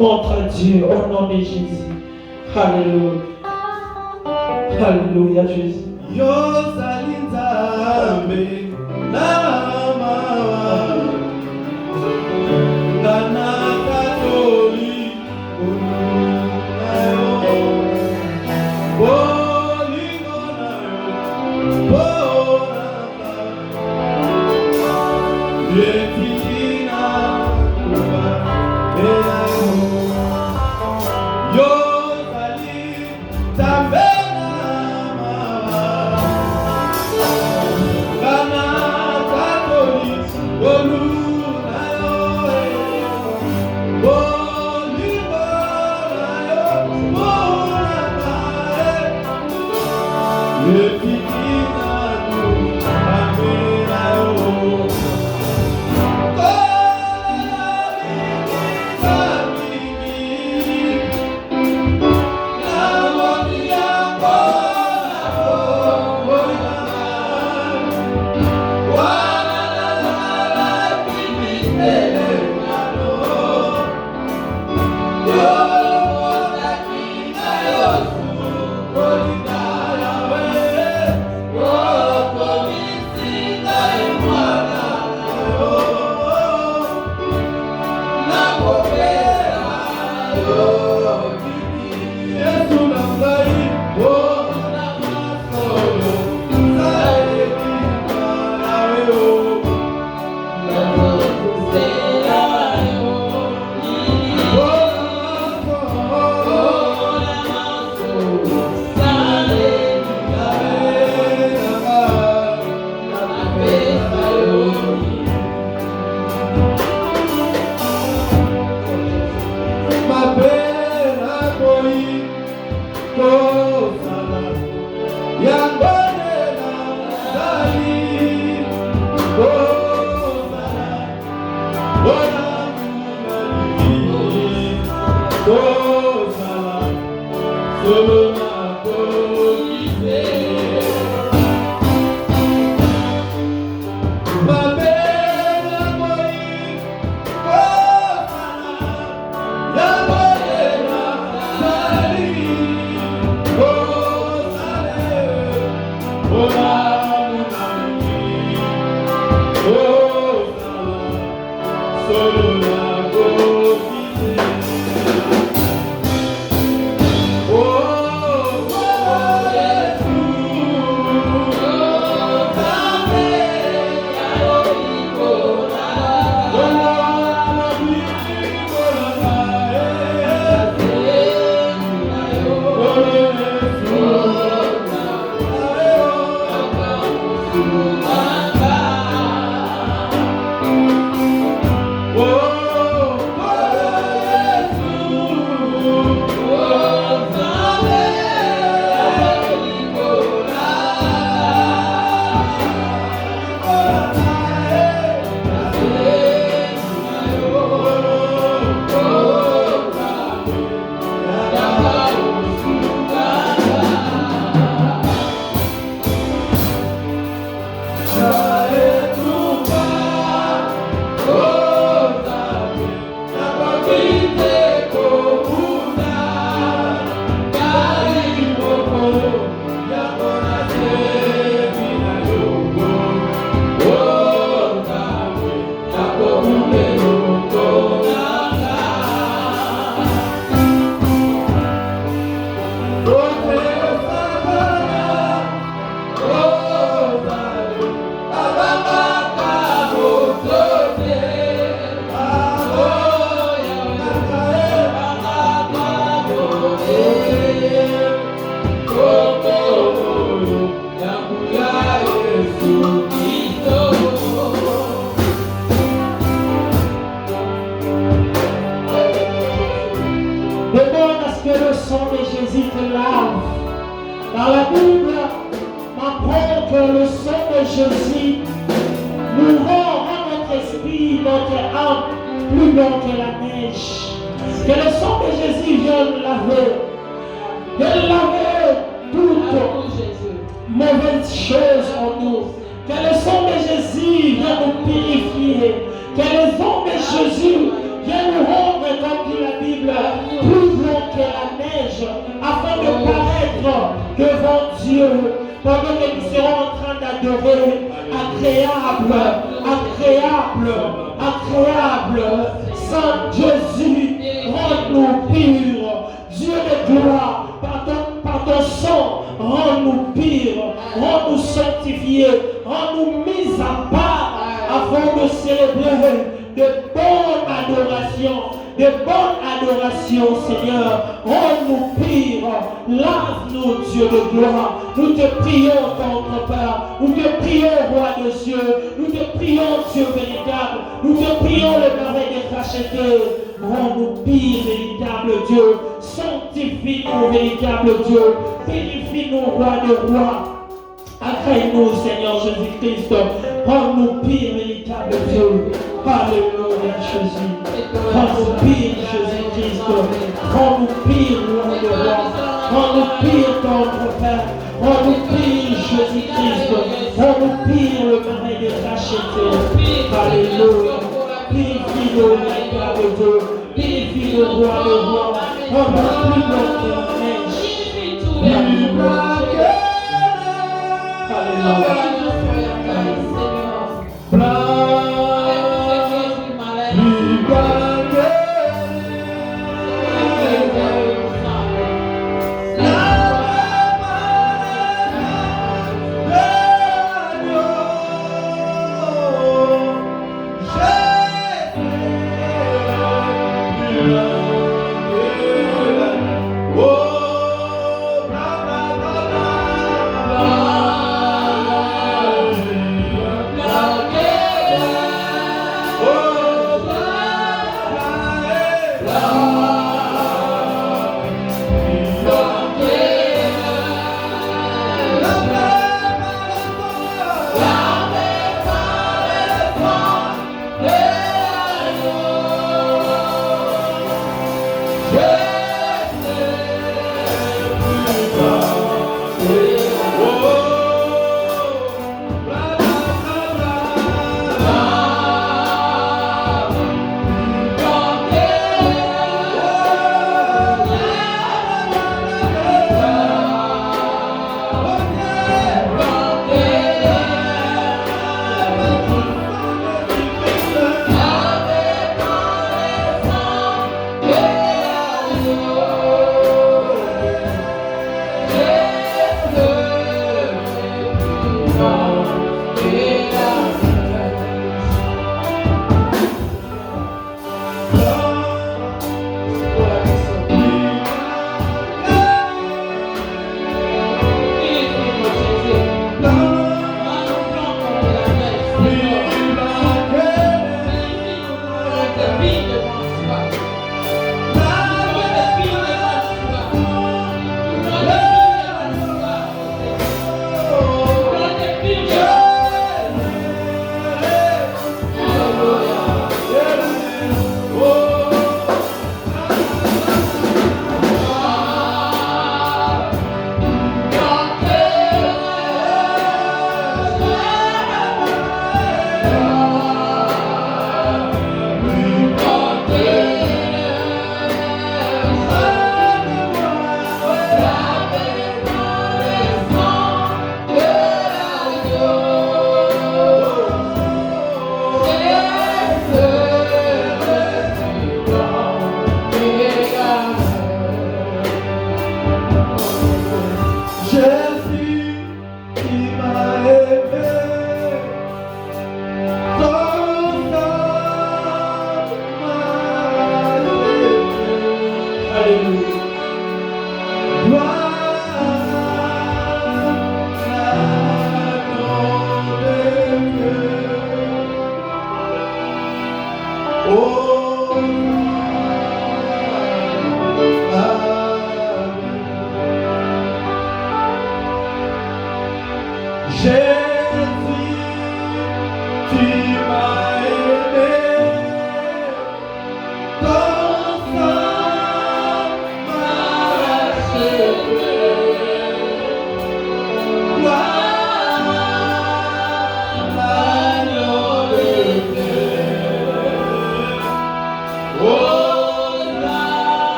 notre Dieu, au nom de Jésus. Alléluia. Alléluia, Jésus. Dans la Bible, m'apprend que le sang de Jésus nous rend à notre esprit, notre âme, plus blanc que la neige. Que le sang de Jésus vienne laver. Vienne laver toute mauvaise chose en nous. Que le sang de Jésus vienne nous purifier. Que le sang de Jésus vienne nous rendre, comme dit la Bible, pendant que nous serons en train d'adorer, agréable, Saint Jésus, rends-nous purs, Dieu de gloire, par ton sang, rends-nous purs, rends-nous sanctifiés, rends-nous mis à part, afin de célébrer de bonne adoration, Seigneur. Rends-nous purs, lave-nous, Dieu de gloire. Nous te prions, notre Père. Nous te prions, Roi de cieux. Nous te prions, Dieu véritable. Nous te prions, le marais des rachetés. Rends-nous purs, véritable Dieu. Sanctifie-nous, véritable Dieu. Purifie-nous, Roi de rois. Accueille-nous, Seigneur Jésus-Christ. Rends-nous pires, véritable Dieu. Alléluia, Jésus. Rends-nous pires, Jésus-Christ. Rends-nous pires, Roi de roi. Rends-nous pires, notre Père. Rends-nous pires, Jésus-Christ. Rends-nous pires, le marais des rachetés. Alléluia. Purifie-nous, véritable Dieu. Purifie-nous, Roi de roi. Rends-nous plus notre neige. Alléluia.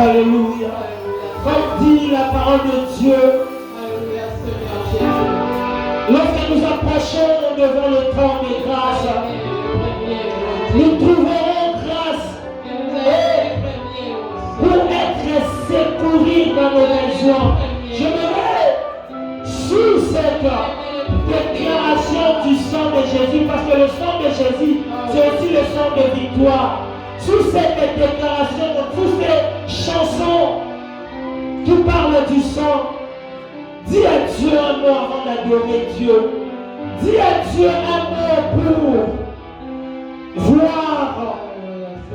Alléluia. Comme dit la parole de Dieu, lorsque nous approchons devant le temps de grâce, nous trouverons grâce pour être secourus dans nos besoins. Je me mets sous cette déclaration du sang de Jésus, parce que le sang de Jésus, c'est aussi le sang de victoire. Sous cette déclaration, sous ces chansons qui parlent du sang, dis à Dieu un mot avant d'adorer Dieu. Dis à Dieu un mot pour voir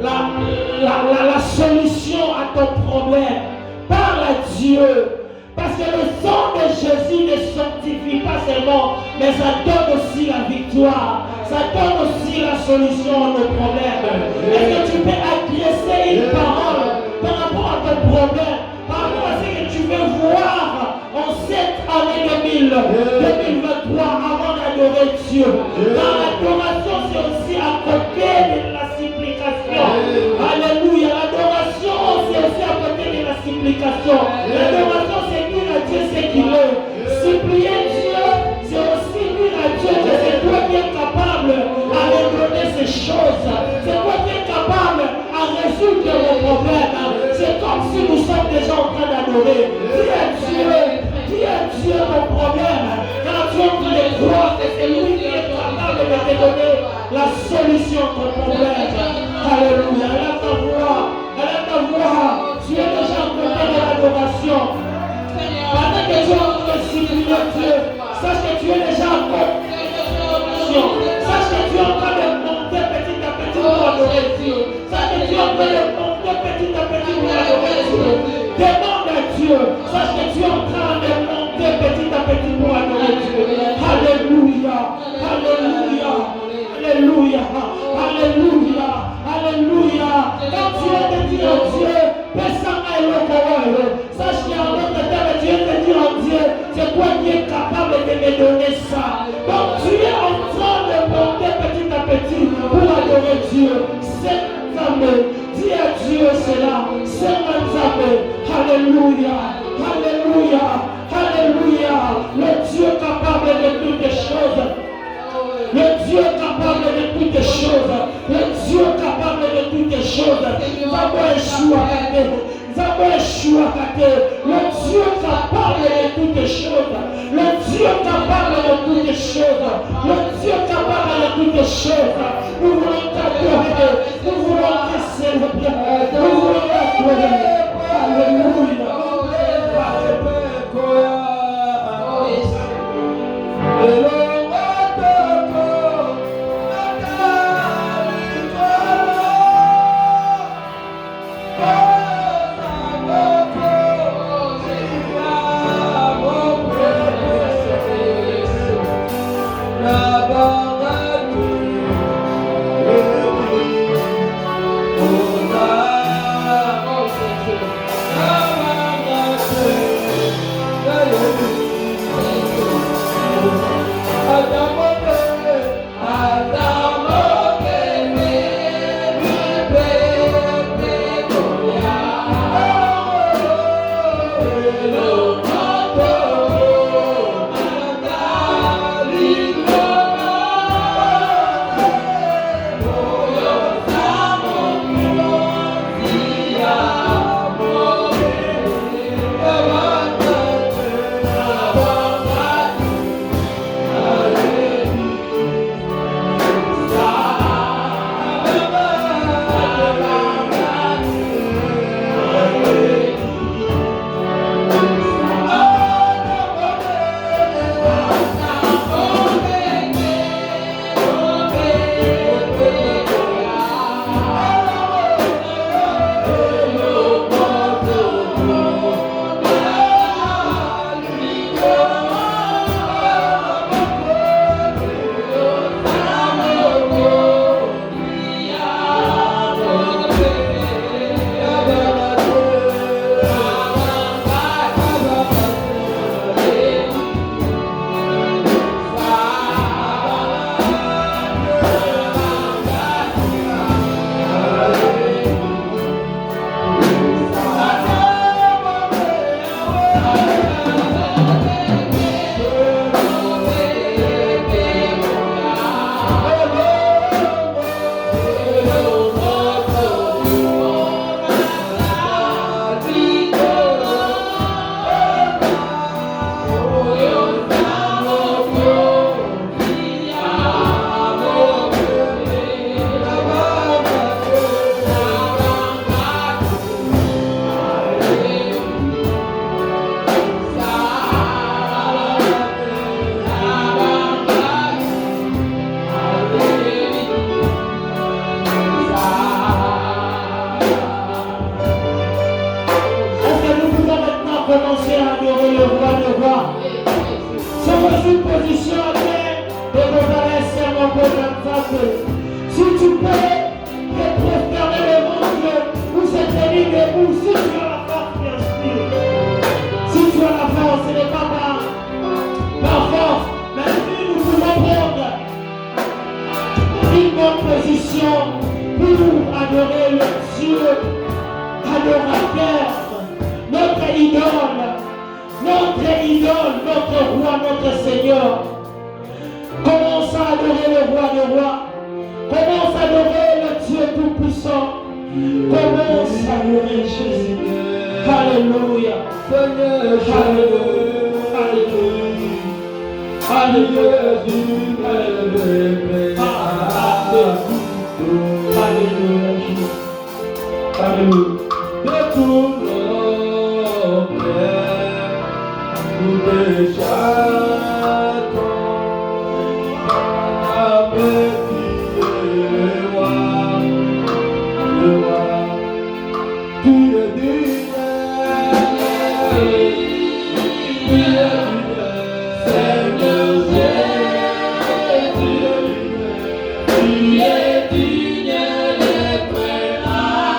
la solution à ton problème. Parle à Dieu. Parce que le sang de Jésus ne sanctifie pas seulement, mais ça donne aussi la victoire. Ça donne aussi la solution à nos problèmes. Est-ce que tu peux adresser une parole par rapport à ton problème, par rapport à ce que tu veux voir en cette année 2023 avant d'adorer Dieu? Car l'adoration, c'est aussi à côté de la supplication. Alléluia. L'adoration, c'est aussi à côté de la supplication. L'adoration, c'est dire à Dieu ce qu'il est. Supplier Dieu, c'est aussi dire à Dieu que c'est toi qui es capable à redonner ces choses. C'est toi qui es capable à résoudre vos problèmes. C'est comme si nous sommes déjà en train d'adorer. Dis à Dieu ton problème. Car tu es en train de croire que c'est lui qui est capable de te donner la solution à ton problème. Alléluia. Lève ta voix. Lève ta voix. Tu es déjà en train de l'adoration. Pendant que tu es en train de supplier Dieu, sache que tu es déjà en train d'adoration. Sache que tu es en train de monter petit à petit pour adorer Dieu. Sache que tu es en train de monter petit à petit pour adorer Dieu. Demande à Dieu. Sache que tu es en train de monter petit à petit pour adorer Dieu. Alléluia. Alléluia. Alléluia. Alléluia. Alléluia. Quand tu es de dire à Dieu, sache qu'il y a un autre terme, Dieu te dit en Dieu, c'est toi qui es capable de me donner ça. Donc tu es en train de monter petit à petit pour adorer Dieu. C'est Zambé. Dis à Dieu cela. C'est Zambé. Alléluia. Alléluia. Alléluia. Le Dieu capable de toutes les choses. Le Dieu capable de toutes les choses. Le Dieu capable de toutes les choses. Le Dieu capable de toutes les choses. Le Dieu capable de toutes les choses. Le Dieu capable de toutes les choses. Nous voulons t'adorer. Nous voulons te célébrer. Nous voulons t'adorer. Alléluia. Oh, commencer à adorer le roi des rois. Si on est une position à terre, et vous allez serment pour la si tu peux te prosterner devant Dieu, ou se tenir debout, si tu as la force, bien sûr. Si tu as la force, ce n'est pas par force, mais si nous pouvons prendre une bonne position pour adorer le Dieu adorateur, notre idole, notre roi, notre Seigneur. Commence à adorer le roi des rois. Commence à adorer le Dieu tout-puissant. Commence à adorer Jésus. Alléluia. Alléluia. Alléluia. Alléluia. Alléluia. Alléluia. De tout notre nous déchargeons avec le roi, tu es digne, Seigneur Jésus, tu es digne d'être adoré.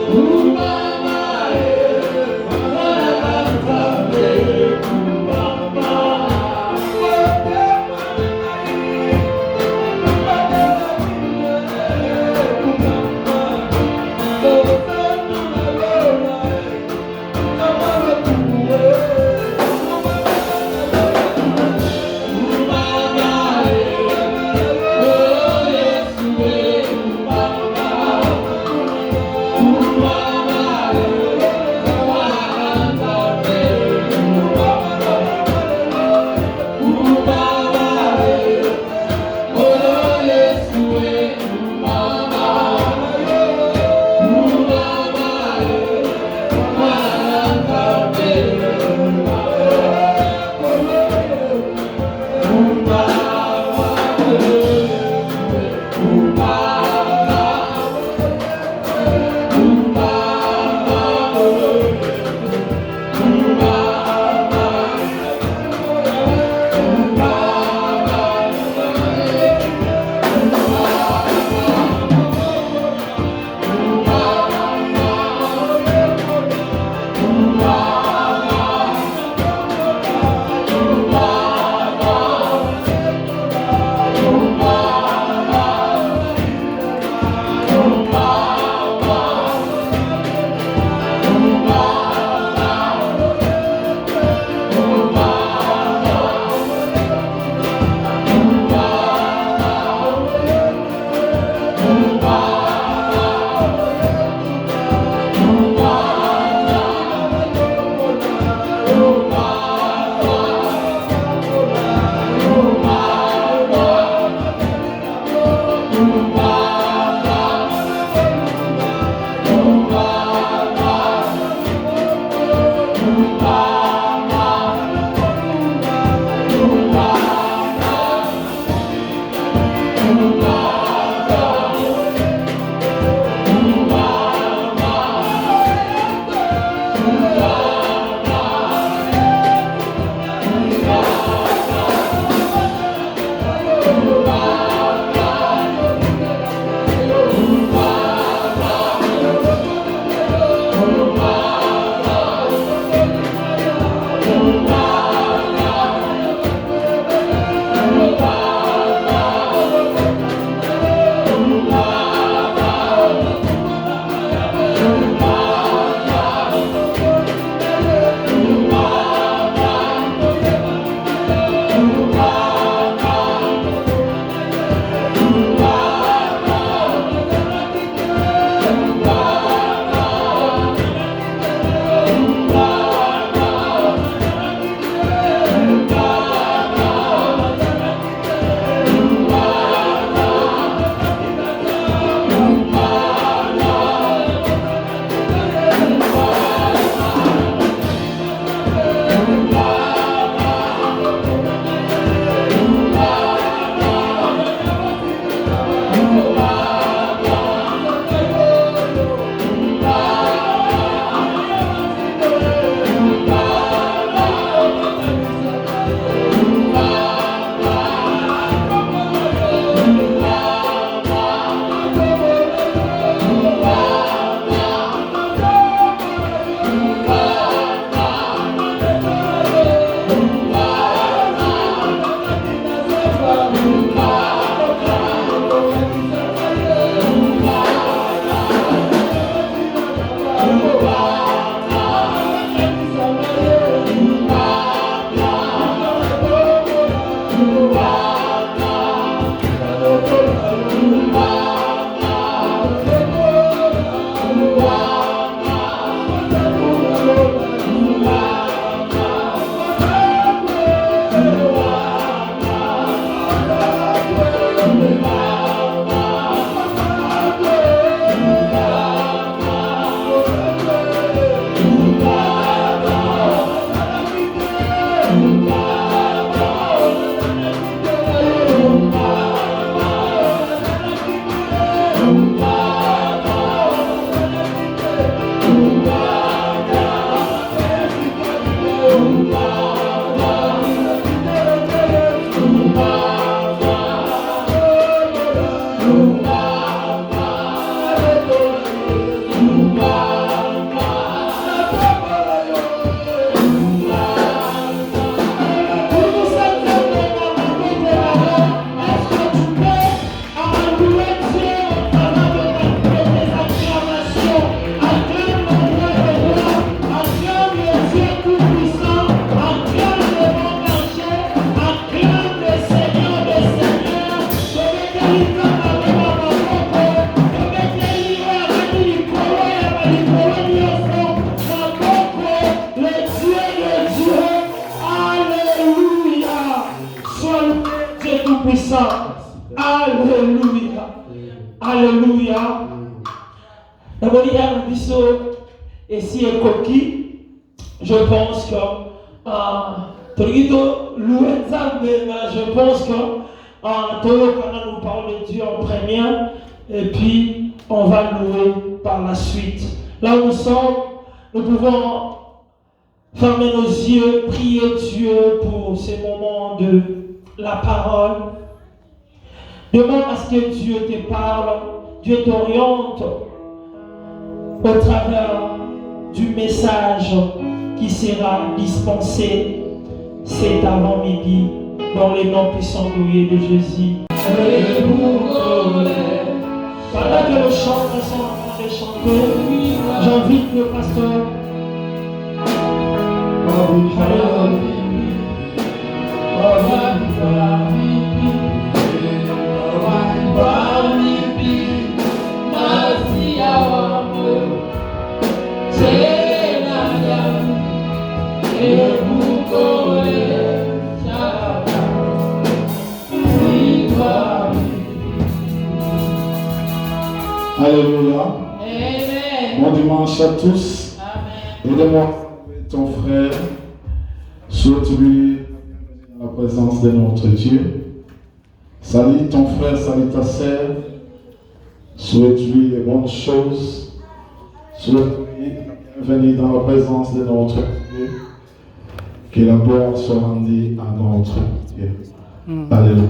Mama, et si est coquille, je pense que je pense que quand nous parlons de Dieu en première, et puis on va louer par la suite. Là où nous sommes, nous pouvons fermer nos yeux, prier Dieu pour ces moments de la parole. Demande à ce que Dieu te parle, Dieu t'oriente au travers du message qui sera dispensé cet avant-midi dans les noms puissants glorieux de Jésus. Pendant que les chanteurs sont en train de chanter, j'invite le pasteur. Alléluia. Amen. Bon dimanche à tous. Aidez-moi, ton frère, souhaite-lui dans la présence de notre Dieu. Salut ton frère, salut ta sœur. Souhaite-lui les bonnes choses. Souhaite-lui la bienvenue dans la présence de notre Dieu. Que la gloire soit rendue à notre Dieu. Alléluia.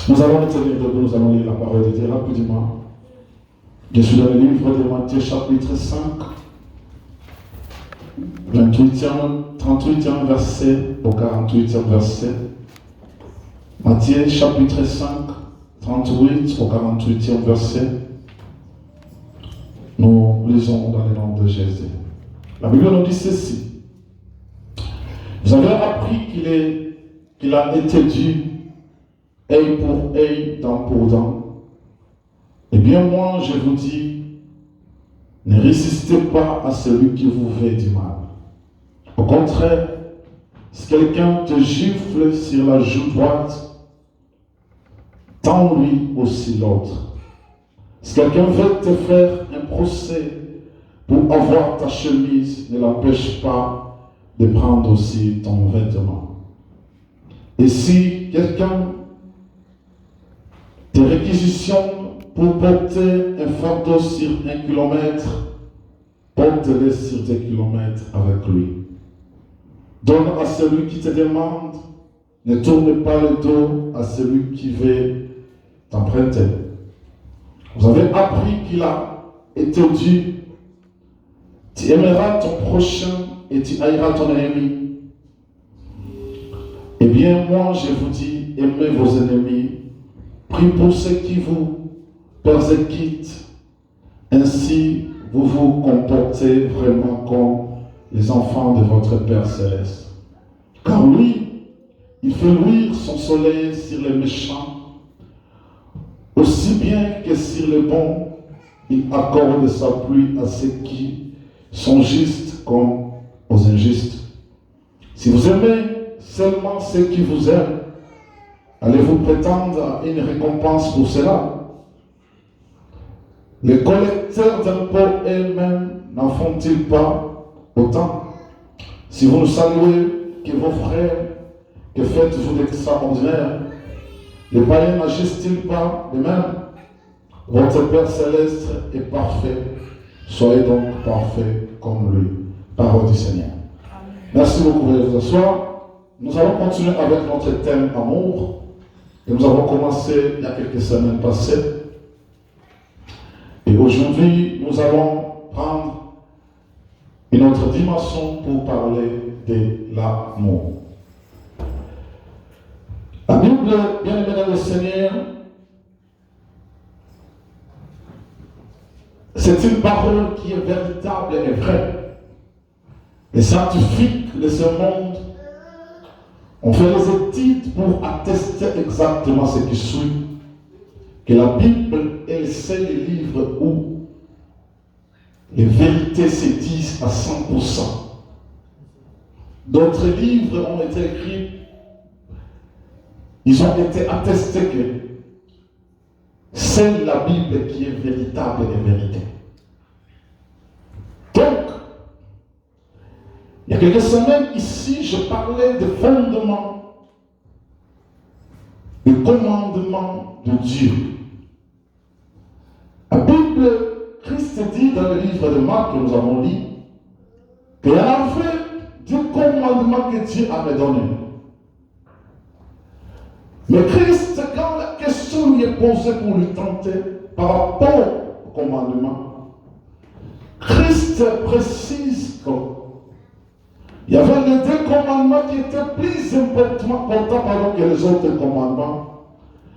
Nous allons nous tenir debout, nous allons lire la parole de Dieu rapidement. Je suis dans le livre de Matthieu chapitre 5, 38e verset au 48e verset. Matthieu chapitre 5, 38 au 48e verset. Nous lisons dans le nom de Jésus. La Bible nous dit ceci. Vous avez appris qu'il a été dit œil pour œil, dent pour dent. Eh bien, moi, je vous dis, ne résistez pas à celui qui vous veut du mal. Au contraire, si quelqu'un te gifle sur la joue droite, tends-lui aussi l'autre. Si quelqu'un veut te faire un procès pour avoir ta chemise, ne l'empêche pas de prendre aussi ton vêtement. Et si quelqu'un te réquisitionne pour porter un fardeau sur 1 kilomètre, porte-le sur 2 kilomètres avec lui. Donne à celui qui te demande, ne tourne pas le dos à celui qui veut t'emprunter. Vous avez appris qu'il a été dit, tu aimeras ton prochain et tu haïras ton ennemi. Eh bien, moi je vous dis, aimez vos ennemis, priez pour ceux qui vous persécutent, ainsi vous vous comportez vraiment comme les enfants de votre Père Céleste. Car lui, il fait luire son soleil sur les méchants, aussi bien que sur les bons, il accorde sa pluie à ceux qui sont justes comme aux injustes. Si vous aimez seulement ceux qui vous aiment, allez-vous prétendre à une récompense pour cela? Les collecteurs d'impôts eux-mêmes n'en font-ils pas autant? Si vous ne saluez que vos frères, que faites-vous d'extraordinaire? Les païens n'agissent-ils pas de même? Votre Père Céleste est parfait. Soyez donc parfaits comme lui. Parole du Seigneur. Merci beaucoup, veuillez vous asseoir. Nous allons continuer avec notre thème amour. Et nous avons commencé il y a quelques semaines passées. Et aujourd'hui, nous allons prendre une autre dimension pour parler de l'amour. La Bible, bien aimée dans le Seigneur, c'est une parole qui est véritable et vraie. Les scientifiques de ce monde ont fait des études pour attester exactement ce qui suit. Que la Bible est le seul livre où les vérités se disent à 100%. D'autres livres ont été écrits, ils ont été attestés que c'est la Bible qui est véritable et vérité. Il y a quelques semaines, ici, je parlais des fondements, des commandements de Dieu. La Bible, Christ dit dans le livre de Marc que nous avons lu, qu'il y a avait des commandements que Dieu avait donnés. Mais Christ, quand la question lui est posée pour lui tenter par rapport au commandement, Christ précise qu'il y avait les deux commandements qui étaient plus importants que les autres commandements.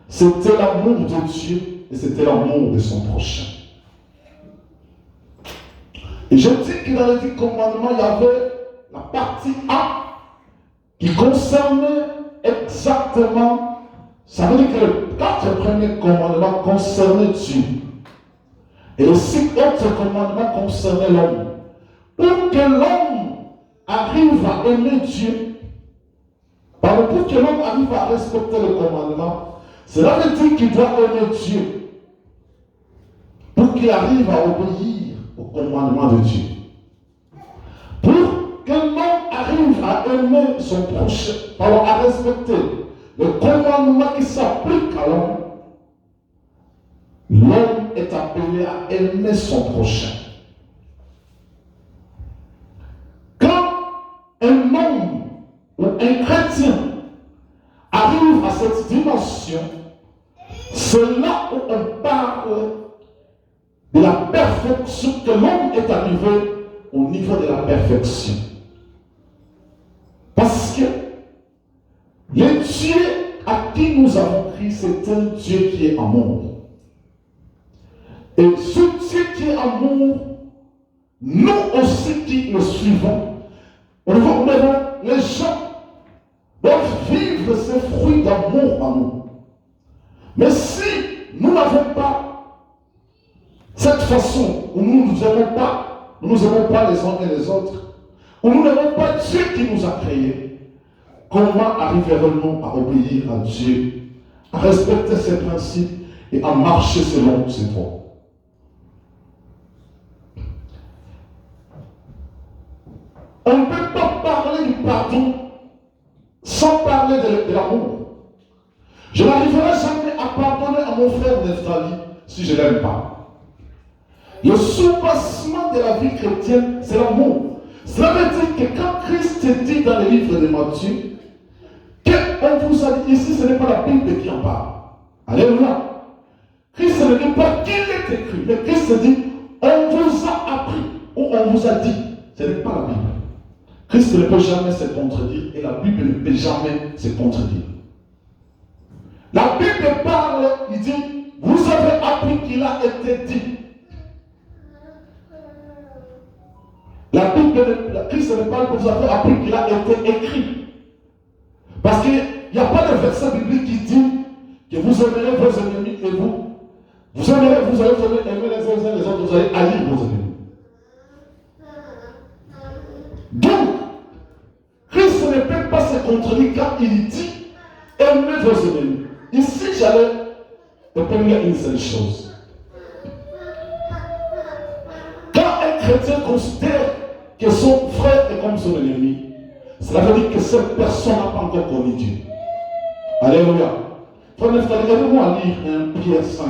C'était l'amour de Dieu et c'était l'amour de son prochain. Et je dis que dans les 10 commandements, il y avait la partie A qui concernait exactement, ça veut dire que les 4 premiers commandements concernaient Dieu. Et les 6 autres commandements concernaient l'homme. Pour que l'homme arrive à aimer Dieu, pour que l'homme arrive à respecter le commandement, cela veut dire qu'il doit aimer Dieu. Pour qu'il arrive à obéir au commandement de Dieu. Pour que l'homme arrive à aimer son prochain, à respecter le commandement qui s'applique à l'homme, l'homme est appelé à aimer son prochain. Quand un homme ou un chrétien arrive à cette dimension, c'est là où on parle de la perfection, que l'homme est arrivé au niveau de la perfection. Parce que le Dieu à qui nous avons crié, c'est un Dieu qui est amour. Et ce Dieu qui est amour, nous aussi qui le suivons, les gens doivent vivre ces fruits d'amour en nous. Mais si nous n'avons pas cette façon où nous ne nous aimons pas les uns et les autres, où nous n'aimons pas Dieu qui nous a créés, comment arriverons-nous à obéir à Dieu, à respecter ses principes et à marcher selon ses voies? On ne peut pas parler du pardon sans parler de l'amour. Je n'arriverai jamais à pardonner à mon frère Nephtali si je ne l'aime pas. Le soubassement de la vie chrétienne, c'est l'amour. Cela veut dire que quand Christ dit dans le livre de Matthieu, qu'on vous a dit ici, ce n'est pas la Bible qui en parle. Alléluia. Christ ne dit pas qu'il est écrit, mais Christ dit, on vous a appris, ou on vous a dit. Ce n'est pas la Bible. Christ ne peut jamais se contredire et la Bible ne peut jamais se contredire. La Bible parle, il dit, vous avez appris qu'il a été dit. La Bible, Christ ne parle que vous avez appris qu'il a été écrit. Parce qu'il n'y a pas de verset biblique qui dit que vous aimerez vos ennemis et vous allez aimer les uns et les autres, vous allez haïr vos ennemis. Donc, Christ ne peut pas se contredire quand il dit aimez vos ennemis. Ici, j'allais te parler une seule chose. Quand un chrétien considère que son frère est comme son ennemi, cela veut dire que cette personne n'a pas encore connu Dieu. Alléluia. Frère Nephtali, aidez-moi à lire 1 Pierre 5,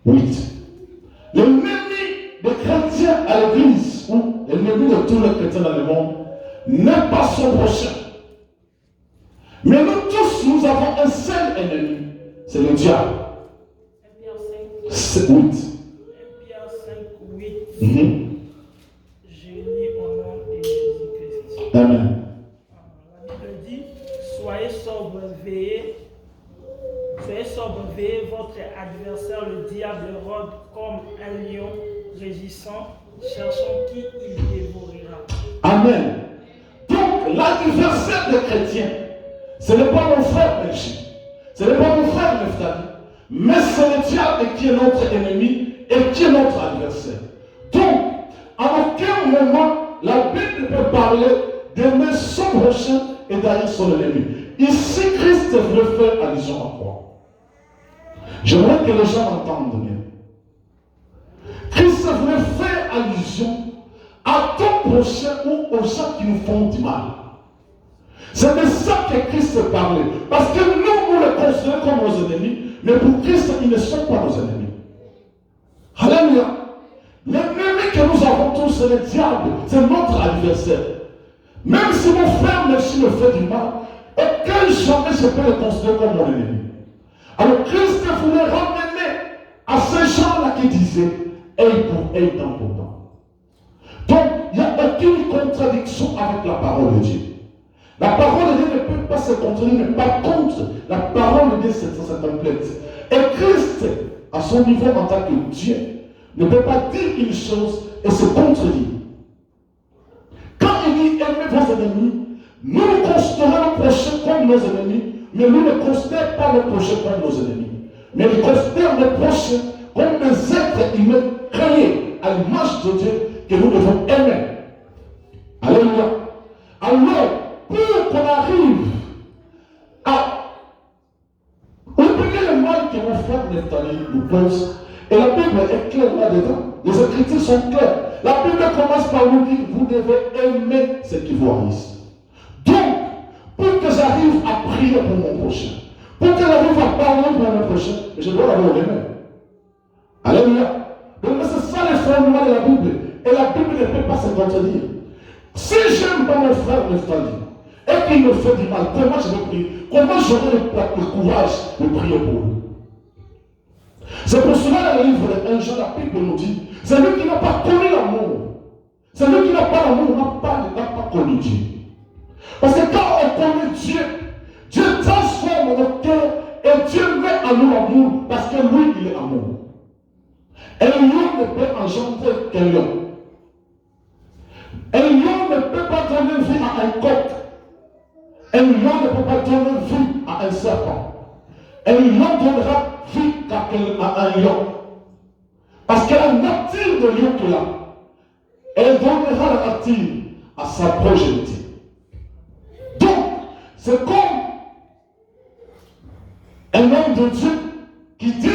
8. L'ennemi des chrétiens à l'église, ou l'ennemi de tous les chrétiens dans le monde, n'est pas son prochain. Mais nous tous, nous avons un seul ennemi, c'est le diable. 1 Pierre 5, 8. 1 Pierre 5, 8. Je lis au nom de Jésus-Christ. Amen. La Bible dit, soyez sobre, veillez, votre adversaire, le diable, rôde comme un lion rugissant, cherchant qui il dévorera. Amen. Donc, l'adversaire des chrétiens, ce n'est pas mon frère Belgique, ce n'est pas mon frère Nephtali, mais c'est le diable qui est notre ennemi et qui est notre adversaire. Donc, à aucun moment, la Bible peut parler d'aimer son prochain et d'haïr son ennemi. Ici, Christ veut faire allusion à quoi? J'aimerais que les gens entendent bien. Christ voulait faire allusion à ton prochain ou aux gens qui nous font du mal. C'est de ça que Christ parlait. Parce que nous les considérons comme nos ennemis, mais pour Christ, ils ne sont pas nos ennemis. Alléluia. L'ennemi que nous avons tous, c'est le diable, c'est notre adversaire. Même si mon frère me fait du mal, aucun jamais je peux le considérer comme mon ennemi. Alors Christ voulait ramener à ces gens-là qui disaient œil pour œil, dent pour dent. Donc, il n'y a aucune contradiction avec la parole de Dieu. La parole de Dieu ne peut pas se contredire, mais par contre, la parole de Dieu, c'est complète. Et Christ, à son niveau en tant que Dieu, ne peut pas dire une chose et se contredire. Quand il dit aimez vos ennemis, nous nous considérons nos prochains comme nos ennemis, mais nous ne considérons pas nos prochains comme nos ennemis. Mais nous considérons nos prochains comme des êtres humains créés à l'image de Dieu que nous devons aimer. Alléluia. Alors, pour qu'on arrive à oublier le mal que mon frère Nephtali nous pose, et la Bible est claire là-dedans, les Écritures sont claires. La Bible commence par nous dire, vous devez aimer ceux qui vous haïssent. Donc, pour que j'arrive à prier pour mon prochain, pour que j'arrive à parler pour mon prochain, je dois l'avoir aimé. Alléluia. Donc, c'est ça le fondement de la Bible. Et la Bible ne peut pas se contredire. Si j'aime pas mon frère Nephtali, et qu'il me fait du mal, comment je vais prier? Comment j'aurai le courage de prier pour lui? C'est pour cela dans le livre de 1 Jean, la Bible nous dit, c'est lui qui n'a pas connu l'amour. C'est lui qui n'a pas l'amour, n'a pas connu Dieu. Parce que quand on connaît Dieu, Dieu transforme notre cœur et Dieu met en nous l'amour parce que lui, il est amour. Un lion ne peut engendrer qu'un lion. Un lion ne peut pas donner vie à un coq. Un lion ne peut pas donner vie à un serpent. Un lion donnera vie à un lion. Parce que la nature de lion qu'il a, elle donnera la nature à sa progéniture. Donc, c'est comme un homme de Dieu qui dit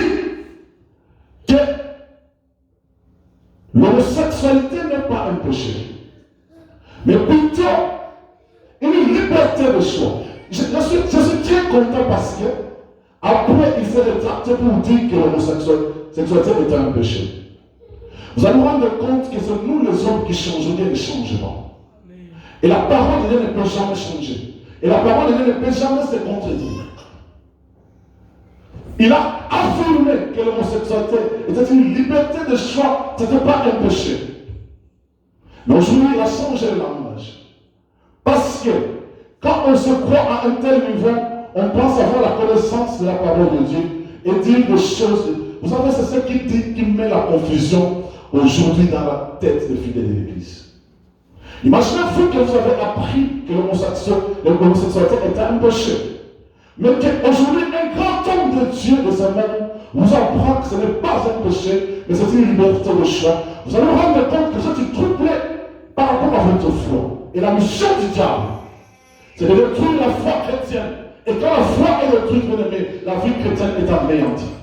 que l'homosexualité n'est pas un péché, mais plutôt une liberté de choix. Je suis très content parce que après il s'est rétracté pour dire que l'homosexualité était un péché. Vous allez vous rendre compte que c'est nous les hommes qui changeons les changements. Et la parole de Dieu ne peut jamais changer. Et la parole de Dieu ne peut jamais se contredire. Il a affirmé que l'homosexualité était une liberté de choix, ce n'était pas un péché. Mais aujourd'hui, il a changé le langage. Parce que quand on se croit à un tel niveau, on pense avoir la connaissance de la parole de Dieu et dire des choses. Vous savez, c'est ce qui met la confusion aujourd'hui dans la tête des fidèles de l'Église. Imaginez-vous que vous avez appris que l'homosexualité était un péché. Mais qu'aujourd'hui, un grand homme de Dieu de ce monde vous apprend que ce n'est pas un péché, mais c'est une liberté de choix. Vous allez vous rendre compte que c'est troublé par rapport à votre foi. Et la mission du diable, c'est de détruire la foi chrétienne. Et quand la foi est détruite, bien aimé, la vie chrétienne est anéantie.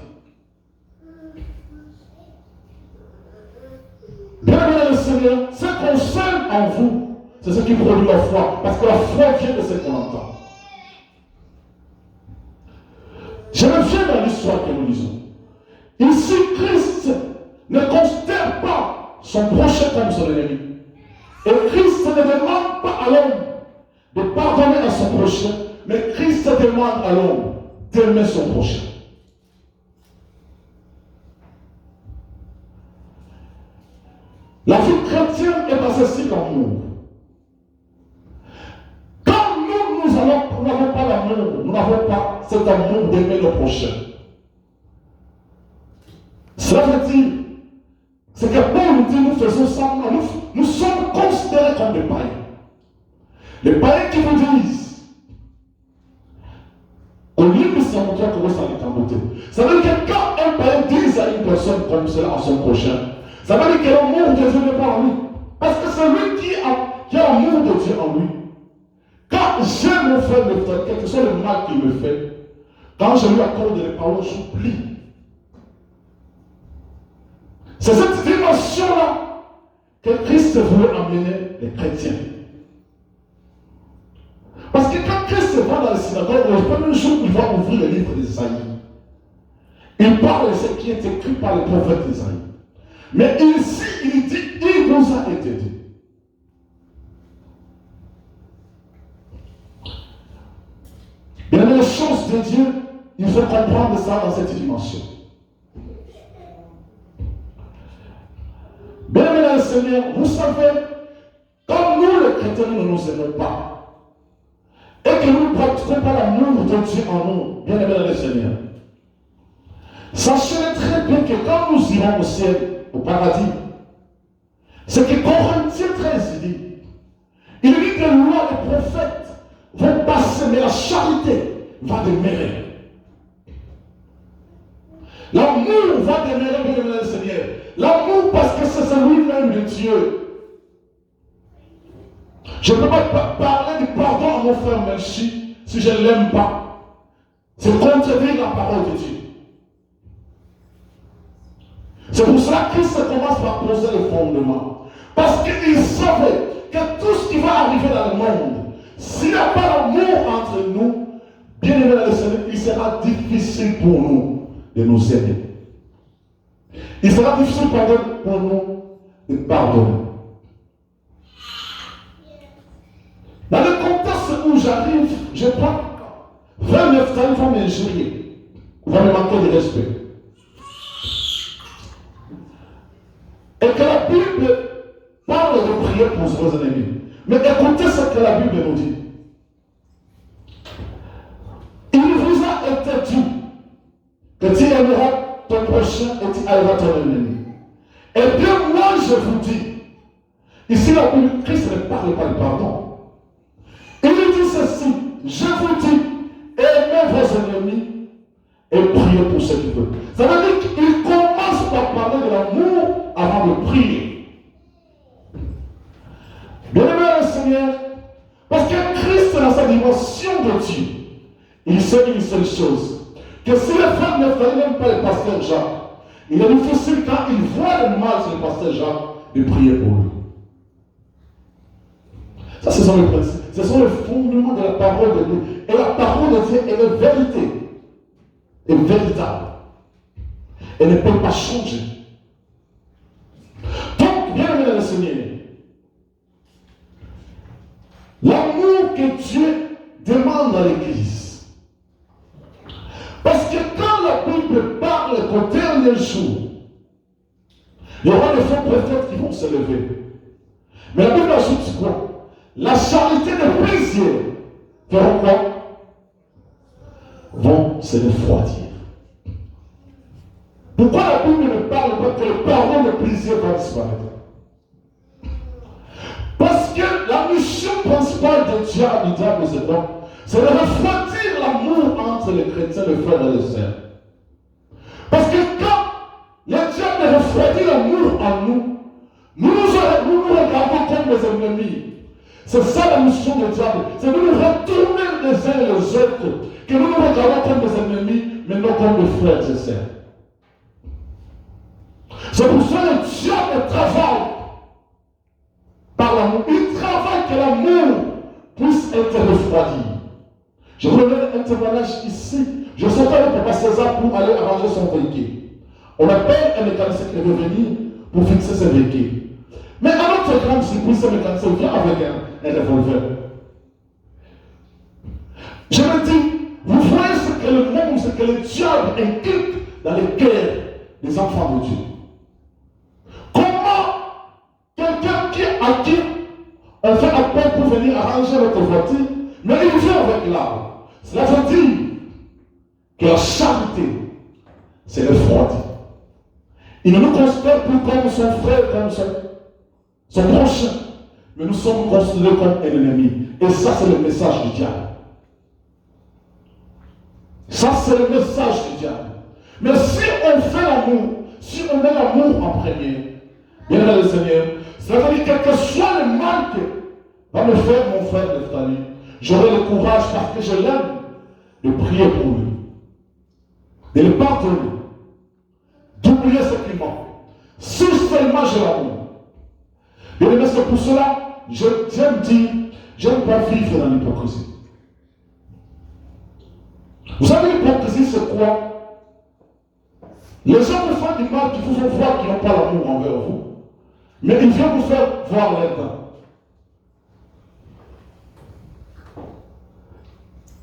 Bien aimé le Seigneur, ce qu'on sème en vous, c'est ce qui produit la foi. Parce que la foi vient de ce qu'on entend. Je reviens dans l'histoire que nous lisons. Ici, Christ ne considère pas son prochain comme son ennemi. Et Christ ne demande pas à l'homme de pardonner à son prochain, mais Christ demande à l'homme d'aimer son prochain. La vie chrétienne est basée sur l'amour. Quand nous n'avons pas l'amour, nous n'avons pas cet amour d'aimer le prochain. Cela veut dire, c'est que Paul nous dit, nous faisons ça, nous sommes considérés comme des païens. Les païens qui vous disent, au lieu de s'en montrer comment ça est en beauté. Ça veut dire que quand un païen dit à une personne comme cela à son prochain, ça veut dire que l'amour de Dieu n'est pas en lui. Parce que c'est lui qui a l'amour de Dieu en lui. Quand j'aime mon frère Nephtali, quel que soit le mal qu'il me fait, quand je lui accorde les paroles, j'oublie. C'est cette dimension-là que Christ voulait amener les chrétiens. Parce que quand Christ va dans la synagogue, le premier jour, il va ouvrir le livre d'Isaïe. Il parle de ce qui est écrit par le prophète Isaïe. Mais ici, il dit, il nous a été dit. Bien, les choses de Dieu, il faut comprendre ça dans cette dimension. Bien, mesdames et Seigneur, vous savez, comme nous, les chrétiens, nous ne nous aimons pas, et que nous ne pratiquons pas l'amour de Dieu en nous, bien, mesdames et Seigneur, sachez très bien que quand nous irons au ciel, au paradis, ce que Corinthiens 13 dit, il dit que les lois des prophètes vont passer, mais la charité va demeurer. L'amour va demeurer, bien aimé Seigneur. L'amour parce que c'est celui-même de Dieu. Je ne peux pas parler du pardon à mon frère Melchi si je ne l'aime pas. C'est contredire la parole de Dieu. C'est pour cela que Christ commence par poser le fondement. Parce qu'il savait que tout ce qui va arriver dans le monde, s'il n'y a pas l'amour entre nous, bien aimé dans le Seigneur, il sera difficile pour nous de nous aimer. Il sera difficile pour nous de pardonner. Dans le contexte où j'arrive, je prends 29 ans, il va m'injurier, il va me manquer de respect. Et que la Bible parle de prier pour vos ennemis. Mais écoutez ce que la Bible nous dit. Il vous a été dit que tu aimeras ton prochain et tu haïras ton ennemi. Eh bien, moi je vous dis, ici la Bible, Christ ne parle pas de pardon. Il dit ceci, je vous dis, aimez vos ennemis et priez pour ceux qui veulent. Ça veut dire qu'il commence par parler de l'amour avant de prier. Bien-aimé le Seigneur, parce que Christ, dans sa dimension de Dieu, il sait une seule chose, que si les femmes ne font même pas le pasteur Jacques, il est difficile quand il voit le mal sur le pasteur Jacques de prier pour lui. Ça, ce sont les principes, ce sont les fondements de la parole de Dieu. Et la parole de Dieu est la vérité, est véritable. Elle ne peut pas changer. Donc, bien aimé dans le Seigneur, l'amour que Dieu demande à l'Église. Parce que quand la Bible parle qu'au dernier jour, il y aura des faux prophètes qui vont se lever. Mais la Bible ajoute quoi? La charité des plaisirs feront quoi? Vont se refroidir. Pourquoi la Bible ne parle pas que le pardon des plaisirs va disparaître? Parce que la mission principale du diable, c'est de refroidir l'amour entre les chrétiens, les frères et les sœurs. Parce que quand le diable refroidit l'amour en nous, nous nous regardons comme des ennemis. C'est ça la mission du diable. C'est de nous retourner les uns et les autres, que nous nous regardons comme des ennemis, mais non comme des frères et sœurs. C'est pour ça que le diable travaille par l'amour. Il travaille que l'amour puisse être refroidi. Je vous donne un témoignage ici. Je sortais avec Papa César pour aller arranger son véhicule. On appelle un mécanicien qui veut venir pour fixer ses véhicules. Mais à notre grande surprise, ce mécanicien vient avec un revolver. Je me dis, vous voyez ce que le monde, ce que le diable inculque dans les cœurs des enfants de Dieu. Comment quelqu'un à qui on fait appel pour venir arranger notre voiture, mais il vient avec l'arme. Cela veut dire que la charité, c'est le froid. Il ne nous considère plus comme son frère, comme son prochain, mais nous sommes considérés comme un ennemi. Et ça, c'est le message du diable. Ça, c'est le message du diable. Mais si on fait l'amour, si on met l'amour en premier, bien aimé le Seigneur, ça veut dire que quel que soit le mal que va me faire mon frère Neftali, j'aurai le courage, parce que je l'aime, de prier pour lui, de le pardonner, d'oublier ce qu'il manque. Si seulement j'ai l'amour. Bien aimé, c'est pour cela, j'aime dire, j'aime pas vivre dans l'hypocrisie. Vous savez, l'hypocrisie, c'est quoi? Les gens vous font du mal qui vous font voir qu'ils n'ont pas l'amour envers vous, mais ils viennent vous faire voir les dents.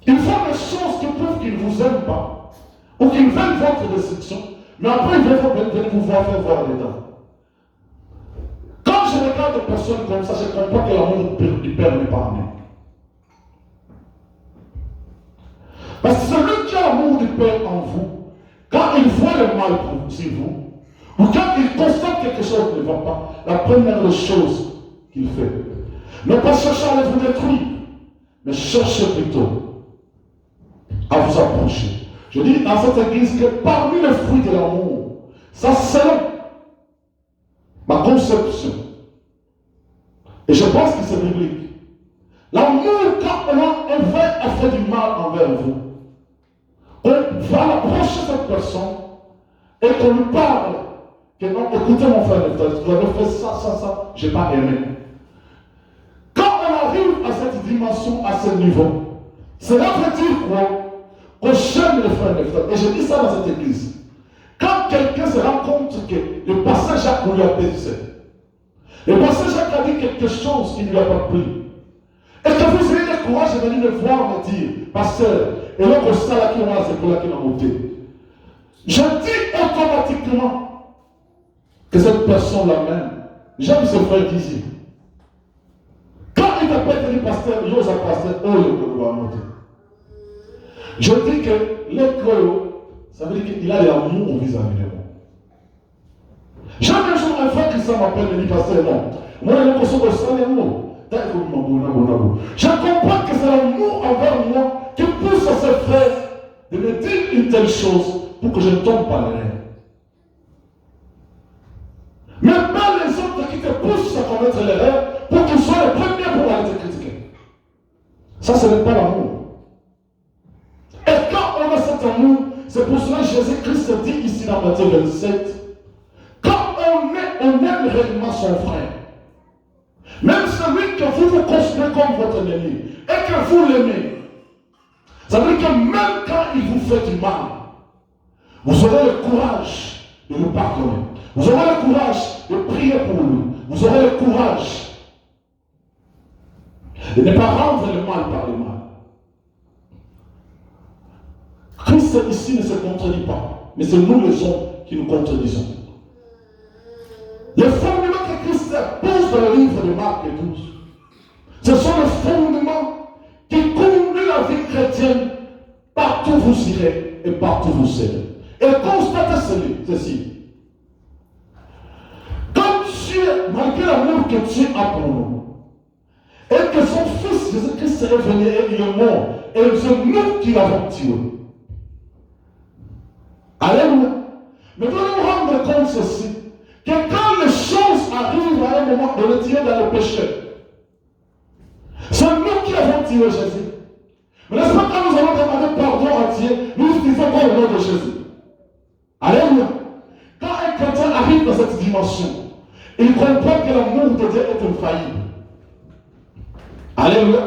Ils font des choses qui prouvent qu'ils ne vous aiment pas, ou qu'ils veulent votre destruction, mais après ils viennent vous voir faire voir les dents. Quand je regarde des personnes comme ça, je comprends que l'amour du Père n'est pas amené. Parce que celui qui a l'amour du Père en vous, quand il voit le mal sur vous, ou quand il constate quelque chose qui ne va pas, la première des choses qu'il fait, ne pas chercher à vous détruire, mais chercher plutôt à vous approcher. Je dis dans cette église que parmi les fruits de l'amour, ça c'est ma conception. Et je pense que c'est biblique. L'amour, quand on veut faire du mal envers vous, on va approcher cette personne et qu'on lui parle. Que non, écoutez mon frère, tu avais fait ça, je n'ai pas aimé. Quand on arrive à cette dimension, à ce niveau, cela veut dire quoi? Qu'on j'aime les frères et les frères. Et je dis ça dans cette église. Quand quelqu'un se rend compte que le pasteur Jacques lui a baisé, le pasteur Jacques a dit quelque chose qui ne lui a pas plu, et que vous ayez le courage de venir me voir me dire, pasteur, et là, comme ça, là, qui a c'est pour là qui a monté. Je dis automatiquement que cette personne-là même, j'aime ce frère d'ici. Quand il t'appelle le pasteur, il ose un pasteur, oh, le va monter. Je dis que l'école, ça veut dire qu'il a l'amour vis-à-vis de moi. Jamais un jour un frère Christian m'appelle et dit pasteur, non. Moi, je ne consomme pas ça, l'amour. Je comprends que c'est l'amour envers moi qui pousse à ce frère de me dire une telle chose pour que je ne tombe pas les rêves. Mais pas les autres qui te poussent à commettre l'erreur pour qu'ils soient les premiers pour aller te critiquer. Ça, ce n'est pas l'amour. Et quand on a cet amour, c'est pour cela que Jésus-Christ dit ici dans Matthieu 27, quand on aime réellement son frère, même celui que vous considérez comme votre ennemi, et que vous l'aimez, ça veut dire que même quand il vous fait du mal, vous aurez le courage de le pardonner. Vous aurez le courage de prier pour lui. Vous aurez le courage de ne pas rendre le mal par le mal. Christ ici ne se contredit pas, mais c'est nous les hommes qui nous contredisons. Les fondements que Christ pose dans le livre de Marc et 12, ce sont les fondements qui conduisent la vie chrétienne. Partout vous irez et partout vous serez. Et constatez ceci. Quand Dieu, malgré l'amour que Dieu a pour nous, et que son Fils Jésus-Christ est venu et il est mort, et c'est nous qui l'avons tué. Alléluia. Mais nous nous rendre compte ceci, que quand les choses arrivent à un moment de retirer dans le péché, c'est nous qui avons tué Jésus. Mais n'est-ce pas quand nous allons demander pardon à Dieu, nous disons pas au nom de Jésus. Alléluia. Quand un chrétien arrive dans cette dimension, il comprend que l'amour de Dieu est infaillible. Alléluia.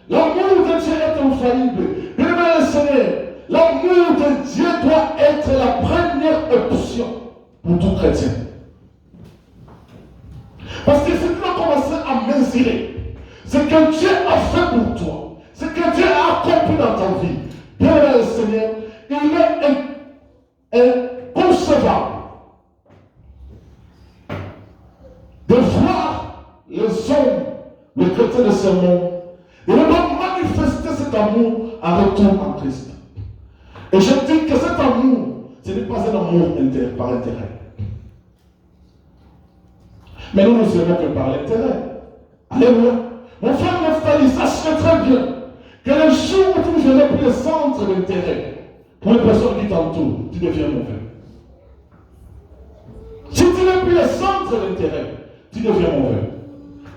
L'amour de Dieu est infaillible. Bien le Seigneur, l'amour de Dieu doit être la première option pour tout chrétien. Parce que si tu as commencé à mesurer ce que Dieu a fait pour toi, ce que Dieu a accompli dans ta vie, bien le Seigneur, il est inconcevable de voir les hommes, les chrétiens de ce monde, et de manifester cet amour en retour en Christ. Et je dis que cet amour, ce n'est pas un amour par intérêt. Mais nous ne aimons que par l'intérêt. Alléluia. Mon frère, mon frère, il sache très bien que le jour où tu ne plus le centre d'intérêt pour une personne qui t'entoure, tu deviens mauvais. Si tu n'es plus le centre d'intérêt, tu deviens mauvais.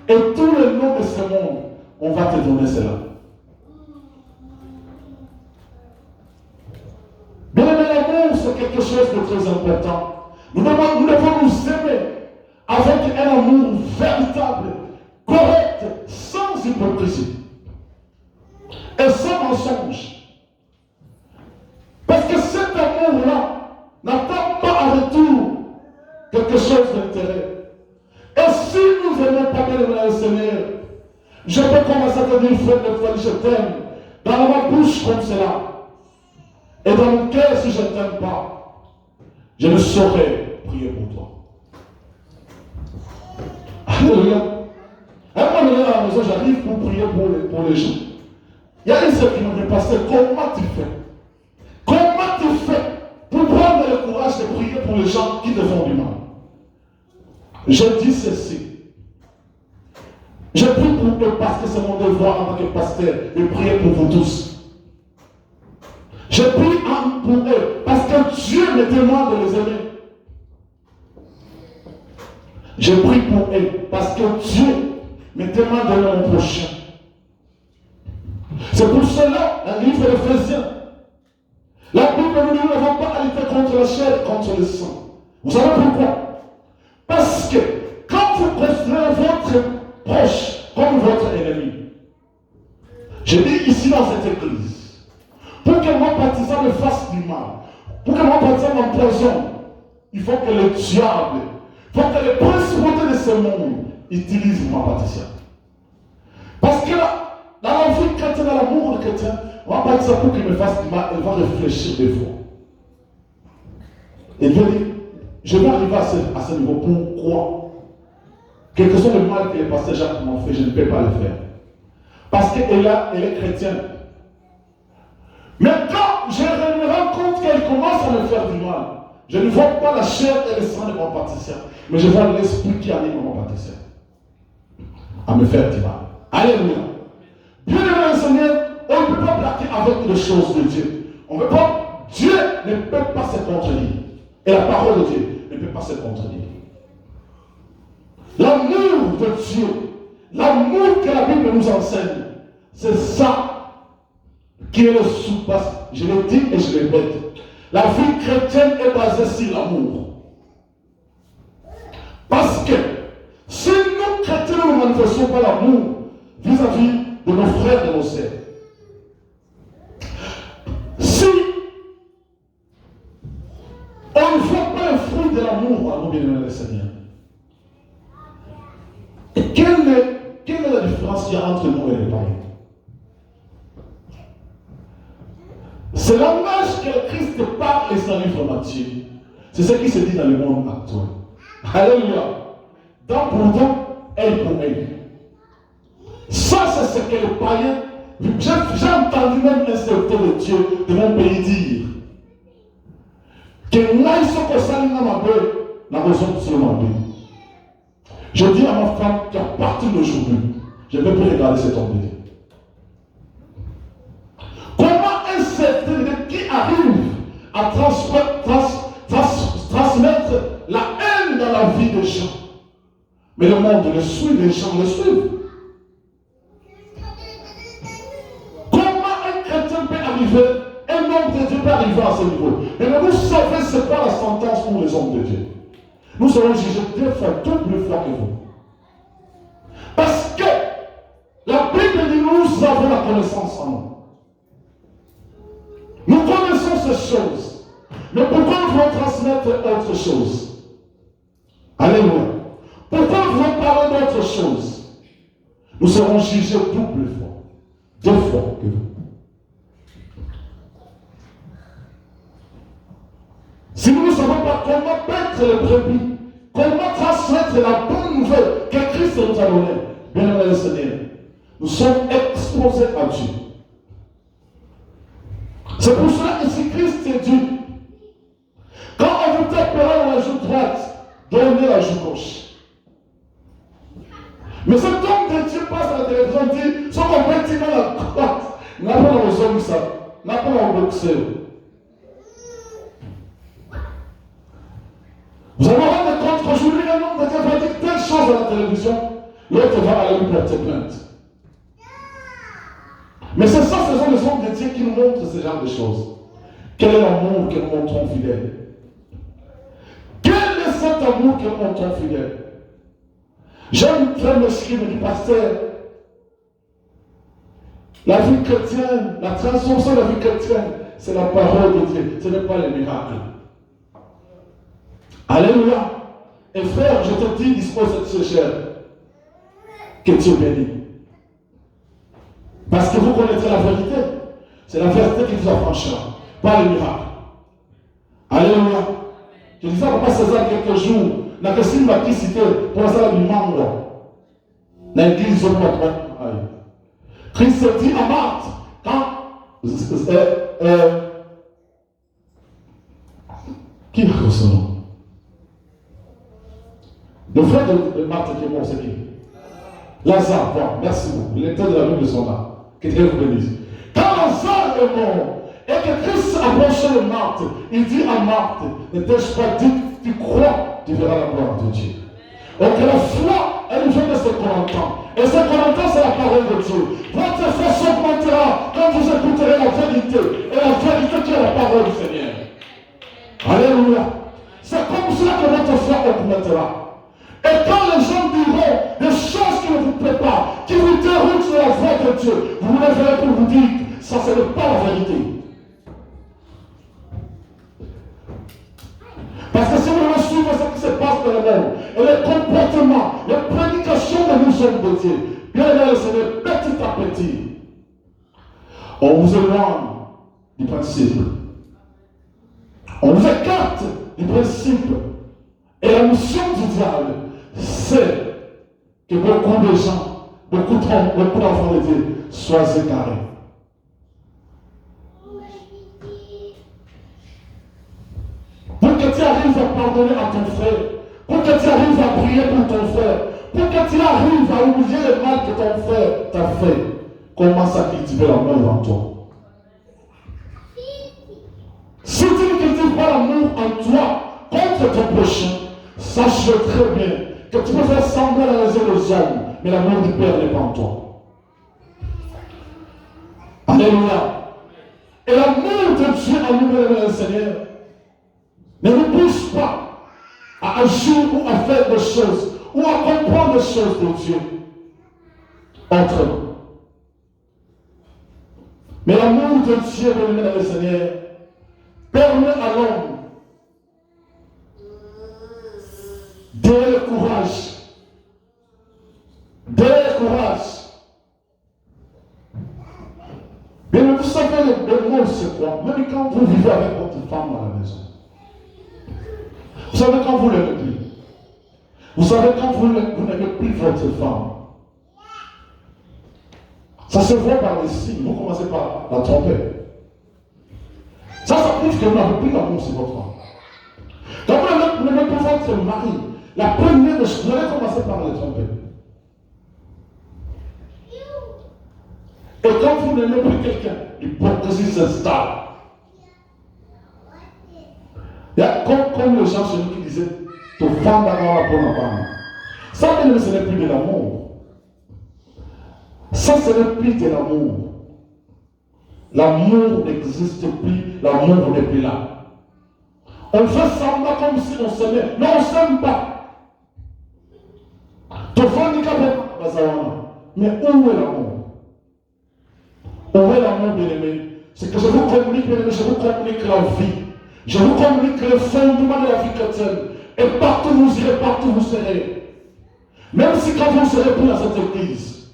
Et tous les noms de ce monde, on va te donner cela. Bien aimé, l'amour, c'est quelque chose de très important. Nous devons nous aimer avec un amour véritable hypocrisie et sans mensonge. Parce que cet amour-là n'attend pas en retour quelque chose d'intérêt. Et si nous aimons pas bien le Seigneur, je peux commencer à te dire, frère, je t'aime, dans ma bouche comme cela. Et dans mon cœur, si je ne t'aime pas, je ne saurais prier pour toi. Alléluia. À un moment donné, à la maison, j'arrive pour prier pour les gens. Il y a une sœur qui m'a dit, pasteur, comment tu fais? Comment tu fais pour prendre le courage de prier pour les gens qui te font du mal? Je dis ceci. Je prie pour eux parce que c'est mon devoir en tant que pasteur de prier pour vous tous. Je prie pour eux parce que Dieu me demande de les aimer. Je prie pour eux parce que Dieu me demande d'aimer mon prochain. C'est pour cela, dans le livre d'Éphésiens, la Bible nous dit nous n'avons pas à lutter contre la chair et contre le sang. Vous savez pourquoi? Parce que quand vous considérez votre proche comme votre ennemi, je dis ici dans cette église, pour que mon partisan me fasse du mal, pour que mon partisan m'empoisonne, il faut que le diable, il faut que les principautés de ce monde utilisent ma partisan. Parce que là, dans la vie chrétienne, dans l'amour chrétien, on va pas dire ça pour qu'il me fasse du mal, elle va réfléchir des fois. Et Dieu dit, je vais arriver à ce niveau. Pourquoi? Quel que soit le mal que le pasteur Jacques m'a fait, je ne peux pas le faire. Parce qu'elle est chrétienne. Mais quand je me rends compte qu'elle commence à me faire du mal, je ne vois pas la chair et le sang de mon pâtissier, mais je vois l'esprit qui anime mon pâtissier à me faire du mal. Alléluia. Bien aimé le Seigneur, on ne peut pas plaquer avec les choses de Dieu. On ne peut pas. Dieu ne peut pas se contredire. Et la parole de Dieu ne peut pas se contredire. L'amour de Dieu, l'amour que la Bible nous enseigne, c'est ça qui est le sous-base. Je le dis et je le répète. La vie chrétienne est basée sur l'amour. Parce que si nous chrétiens ne manifestons pas l'amour vis-à-vis de nos frères et de nos sœurs, si on ne voit pas le fruit de l'amour à nous bien-aimés le Seigneur, et quelle est la différence qu'il y a entre nous et les païens? C'est langage que Christ parle et son livre Matthieu. C'est ce qui se dit dans le monde actuel. Alléluia. Dans pour nous, elle pour elle. Ça, c'est ce que les païens. J'ai entendu même un serviteur de Dieu de mon pays dire que là, ils sont comme ça, ils n'ont pas la raison sur mon pays. Je dis à ma femme qu'à partir d'aujourd'hui, je ne peux plus regarder cet homme de Dieu. Comment un serviteur de Dieu qui arrive à transmettre la haine dans la vie des gens, mais le monde le suit, les gens le suivent. Comment un chrétien peut arriver, un homme de Dieu peut arriver à ce niveau? Et vous savez, ce n'est pas la sentence pour les hommes de Dieu. Nous serons jugés 2 fois, double fois que vous. Parce que la Bible dit nous avons la connaissance en nous. Nous connaissons ces choses. Mais pourquoi nous voulons transmettre autre chose? Alléluia. Pourquoi nous voulons parler d'autre chose? Nous serons jugés double fois. 2 fois que vous. Si nous ne savons pas comment paître les brebis, comment transmettre la bonne nouvelle que Christ nous a donnée, bien aimé le Seigneur, nous sommes exposés à Dieu. C'est pour cela ici Christ est Dieu. Quand on vous tapera dans la joue droite, donnez la joue gauche. Mais cet homme de Dieu passe à la télévision et dit, ce qu'on peut tirer la droite, n'a pas dans les hommes ça, n'a pas dans le boxeur. Vous allez rendre compte qu'aujourd'hui, un homme de Dieu va dire telle chose à la télévision, l'autre va aller lui porter plainte. Mais c'est ça, ce sont les hommes de Dieu qui nous montrent ce genre de choses. Quel est l'amour que nous montrons fidèle? Quel est cet amour que nous montrons fidèle? J'ai une très mesquine du pasteur. La vie chrétienne, la transformation de la vie chrétienne, c'est la parole de Dieu, ce n'est pas les miracles. Alléluia. Et frère, je te dis, dispose de ce cher, que Dieu bénit. Parce que vous connaissez la vérité. C'est la vérité qui vous affranchira, pas les miracles. Alléluia. Je disais à Papa César quelques jours, dans le signe qui cité pour ça du mango. Dans l'église de Christ se dit à Marthe, quand qui a son nom? Le frère de Marthe qui est mort, c'est qui? Lazare, bon, merci beaucoup. Il était de la Bible de son âme. Que Dieu vous bénisse. Quand Lazare est mort, et que Christ approchait de Marthe, il dit à Marthe, ne t'ai-je pas dit que tu crois, tu verras la gloire de Dieu. Donc la foi, elle vient de ce qu'on entend. Et ce qu'on entend, c'est la parole de Dieu. Votre foi s'augmentera quand vous écouterez la vérité. Et la vérité qui est la parole du Seigneur. Alléluia. C'est comme cela que votre foi augmentera. Et quand les gens diront des choses qui ne vous plaisent pas, qui vous déroutent sur la voie de Dieu, vous vous lèverez pour vous dire, ça ce n'est pas la vérité. Parce que si vous voulez suivre ce qui se passe dans le monde, et les comportements, les prédications de nous hommes de Dieu, bien le Seigneur, petit à petit, on vous éloigne du principe. On vous écarte du principe. Et la mission du diable, c'est que beaucoup de gens, beaucoup d'enfants de Dieu soient égarés. Pour que tu arrives à pardonner à ton frère, pour que tu arrives à prier pour ton frère, pour que tu arrives à oublier le mal que ton frère t'a fait, commence à cultiver l'amour en toi. Si tu ne cultives pas l'amour en toi contre ton prochain, sache très bien que tu peux faire semblant dans les yeux des hommes, mais l'amour du Père n'est pas en toi. Alléluia. Et l'amour de Dieu en nous, le Seigneur, ne nous pousse pas à agir ou à faire des choses, ou à comprendre des choses de Dieu autrement. Mais l'amour de Dieu, le Seigneur, permet à l'homme d'ayez le courage. D'ayez le courage. Mais vous savez, le mot c'est quoi? Même quand vous vivez avec votre femme à la maison. Vous savez quand vous l'aimez plus. Vous savez quand vous n'aimez plus votre femme. Ça se voit par les signes. Vous commencez par la tromper. Ça prouve que vous n'avez plus l'amour sur votre femme. Quand vous n'aimez plus votre mari, la première des choses, vous allez commencer par les tromper. Et quand vous n'aimez plus quelqu'un, l'hypocrisie s'installe. Il y a comme les gens chez nous qui disaient, ton femme va avoir la bonne femme. Ça, ce n'est plus de l'amour. Ça, ce n'est plus de l'amour. L'amour n'existe plus, l'amour n'est plus là. On fait semblant comme si on s'aimait. Non, on ne s'aime pas. Ton frère dit mais où est l'amour? Où est l'amour, bien-aimé? C'est que je vous communique, bien-aimé, je vous communique la vie. Je vous communique le fondement de la vie chrétienne. Et partout vous irez, partout vous serez. Même si quand vous ne serez plus dans cette église,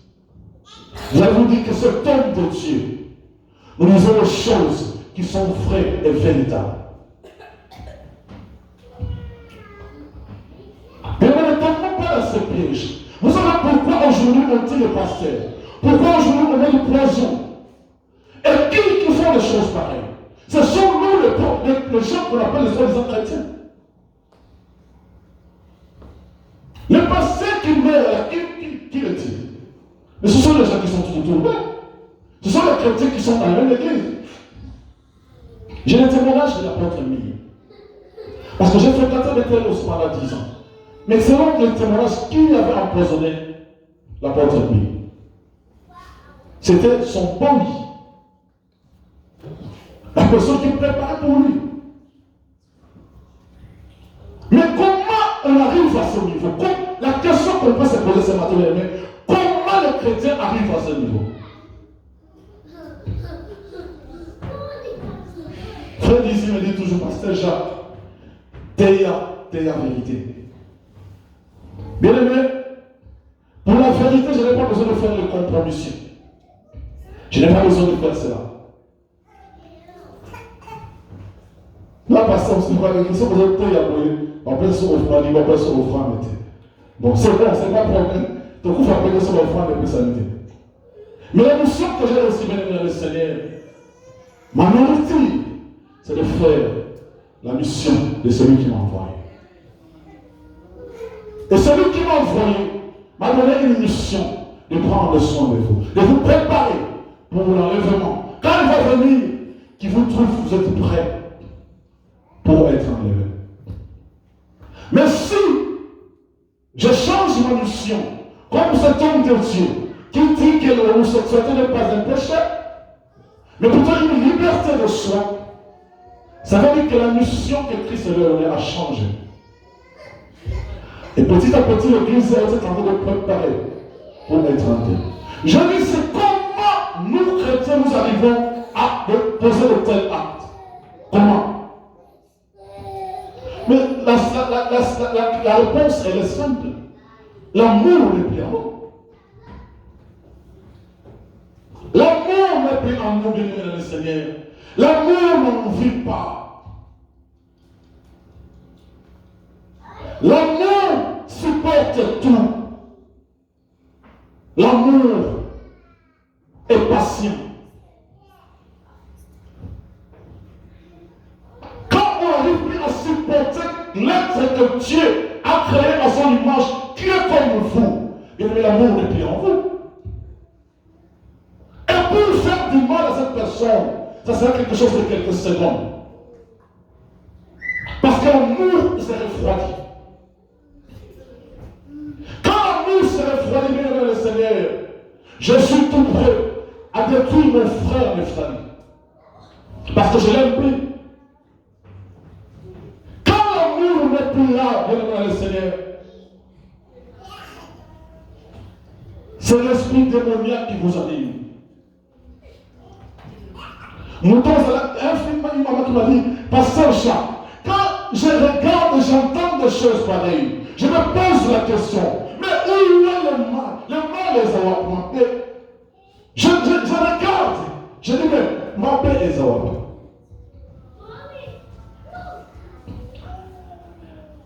je vous dis que cet homme de Dieu, nous disons les choses qui sont vraies et véritables. Mais ne tombons pas dans ce piège. Vous savez pourquoi aujourd'hui on tue les pasteurs? Pourquoi aujourd'hui on met du poison? Et qui font les choses pareilles? Ce sont nous les gens qu'on appelle les soi-disant chrétiens. Les pasteurs qui meurent, qui le disent? Mais ce sont les gens qui sont tout autour d'eux. Ce sont les chrétiens qui sont dans la même église. J'ai le témoignage de l'apôtre Émile. Parce que j'ai fréquenté des télos pendant 10 ans. Mais selon le témoignage, qui avait empoisonné l'apôtre Émile? C'était son bon lit. La personne qui préparait pour lui. Mais comment on arrive à ce niveau? La question qu'on peut se poser ce matin, mais comment les chrétiens arrivent à ce niveau? Frère d'ici me dit toujours, Pasteur Jacques, t'es la vérité. Bien aimé, pour la vérité, je n'ai pas besoin de faire le compromission. Je n'ai pas besoin de faire cela. Là, pasteur, c'est quoi? Ils sont besoin de tout y appuyer. On peut se offrir, on peut se offrir. Bon, c'est bon, c'est pas problème. Donc, il faut appeler sur l'offrande et puis s'arrêter. Mais la mission que j'ai aussi, bien aimé dans le Seigneur, ma nourriture, c'est de faire la mission de celui qui m'a envoyé. Et celui qui m'a envoyé m'a donné une mission de prendre soin de vous préparer pour l'enlèvement. Quand il va venir, qu'il vous trouve, vous êtes prêts pour être enlevé. Mais si je change ma mission, comme cet homme de Dieu qui dit que l'homosexualité n'est pas un péché, mais plutôt une liberté de soi, ça veut dire que la mission que Christ lui a donnée a changé. Et petit à petit, l'Église est en train de préparer pour être entrée. Je dis, c'est comment nous, chrétiens, nous arrivons à poser de tels actes. Comment? Mais la réponse, elle est simple. L'amour n'est plus en nous. L'amour n'est plus en nous, bien-aimés dans le Seigneur. L'amour n'en vit pas. L'amour supporte tout. L'amour est patient. Quand on n'arrive plus à supporter l'être que Dieu a créé à son image, qui est comme vous, bien aimé, l'amour n'est plus en vous. Et pour faire du mal à cette personne, ça sera quelque chose de quelques secondes. Parce que l'amour s'est refroidi. Quand l'amour s'est refroidi, bien aimé le Seigneur, je suis tout prêt à détruire mon frère Nephtali. Parce que je l'aime plus. Quand l'amour n'est plus là, bien aimé le Seigneur, c'est l'esprit démoniaque qui vous anime. Mouton, un film, une maman qui m'a dit, Pasteur Jacques, quand je regarde et j'entends des choses pareilles, je me pose la question, mais où est le mal? Le mal est augmenté. Je regarde, je dis, mais ma paix est augmentée.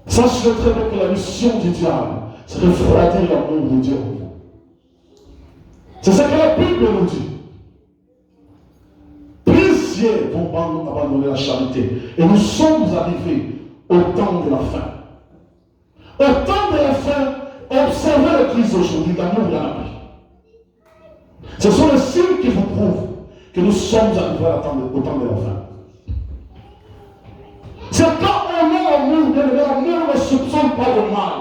Sachez très bien que la mission du diable, c'est de refroidir l'amour de Dieu. C'est ce que la Bible nous dit. Plusieurs vont abandonner la charité. Et nous sommes arrivés au temps de la fin. Au temps de la fin, observez le Christ aujourd'hui, l'amour il y en a plus. Ce sont les signes qui vous prouvent que nous sommes arrivés au temps de la fin. C'est quand on a l'amour, l'amour ne soupçonne pas le mal.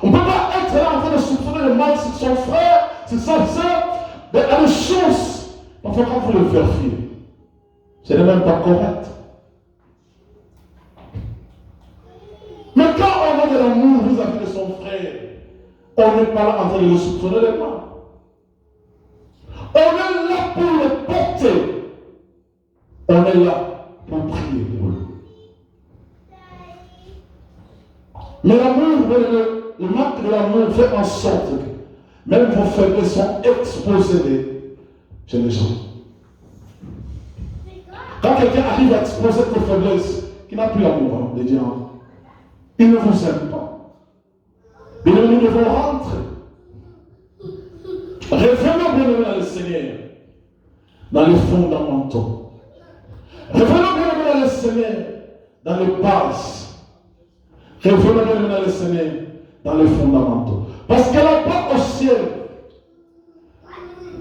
On ne peut pas être là en train de soupçonner le mal sur son frère, sur sa soeur, mais il y a des choses, parfois quand vous le vérifiez, ce n'est même pas correct. Mais quand on a de l'amour vis-à-vis de son frère, on n'est pas là en train de le soupçonner le mal. On est là pour le porter. On est là pour prier pour lui. Mais l'amour, le manque de l'amour fait en sorte que même vos faiblesses sont exposées chez les gens. Quand quelqu'un arrive à exposer tes faiblesses, qui n'a plus l'amour de Dieu, il ne vous aime pas. Et nous devons rentrer. Revenons bien aimé dans le Seigneur, dans les fondamentaux. Revenons bien aimé dans le Seigneur, dans les bases. Revenons bien aimé dans le Seigneur, dans les fondamentaux. Parce que la porte au ciel,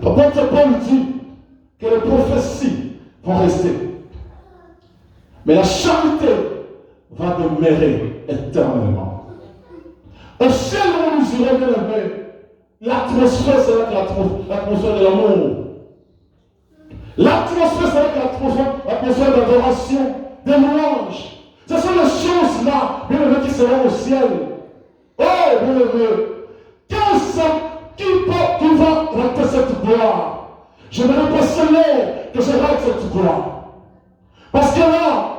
l'apôtre Paul dit que les prophéties vont rester. Mais la charité va demeurer éternellement. Au ciel où nous irons bien aimé, l'atmosphère sera l'atmosphère de l'amour. L'atmosphère sera l'atmosphère d'adoration, de louange. Ce sont les choses là, bien aimé, qui seront au ciel. Oh, bien aimé, qui va rater cette gloire? Je ne veux pas seulement que je rate cette gloire. Parce que là,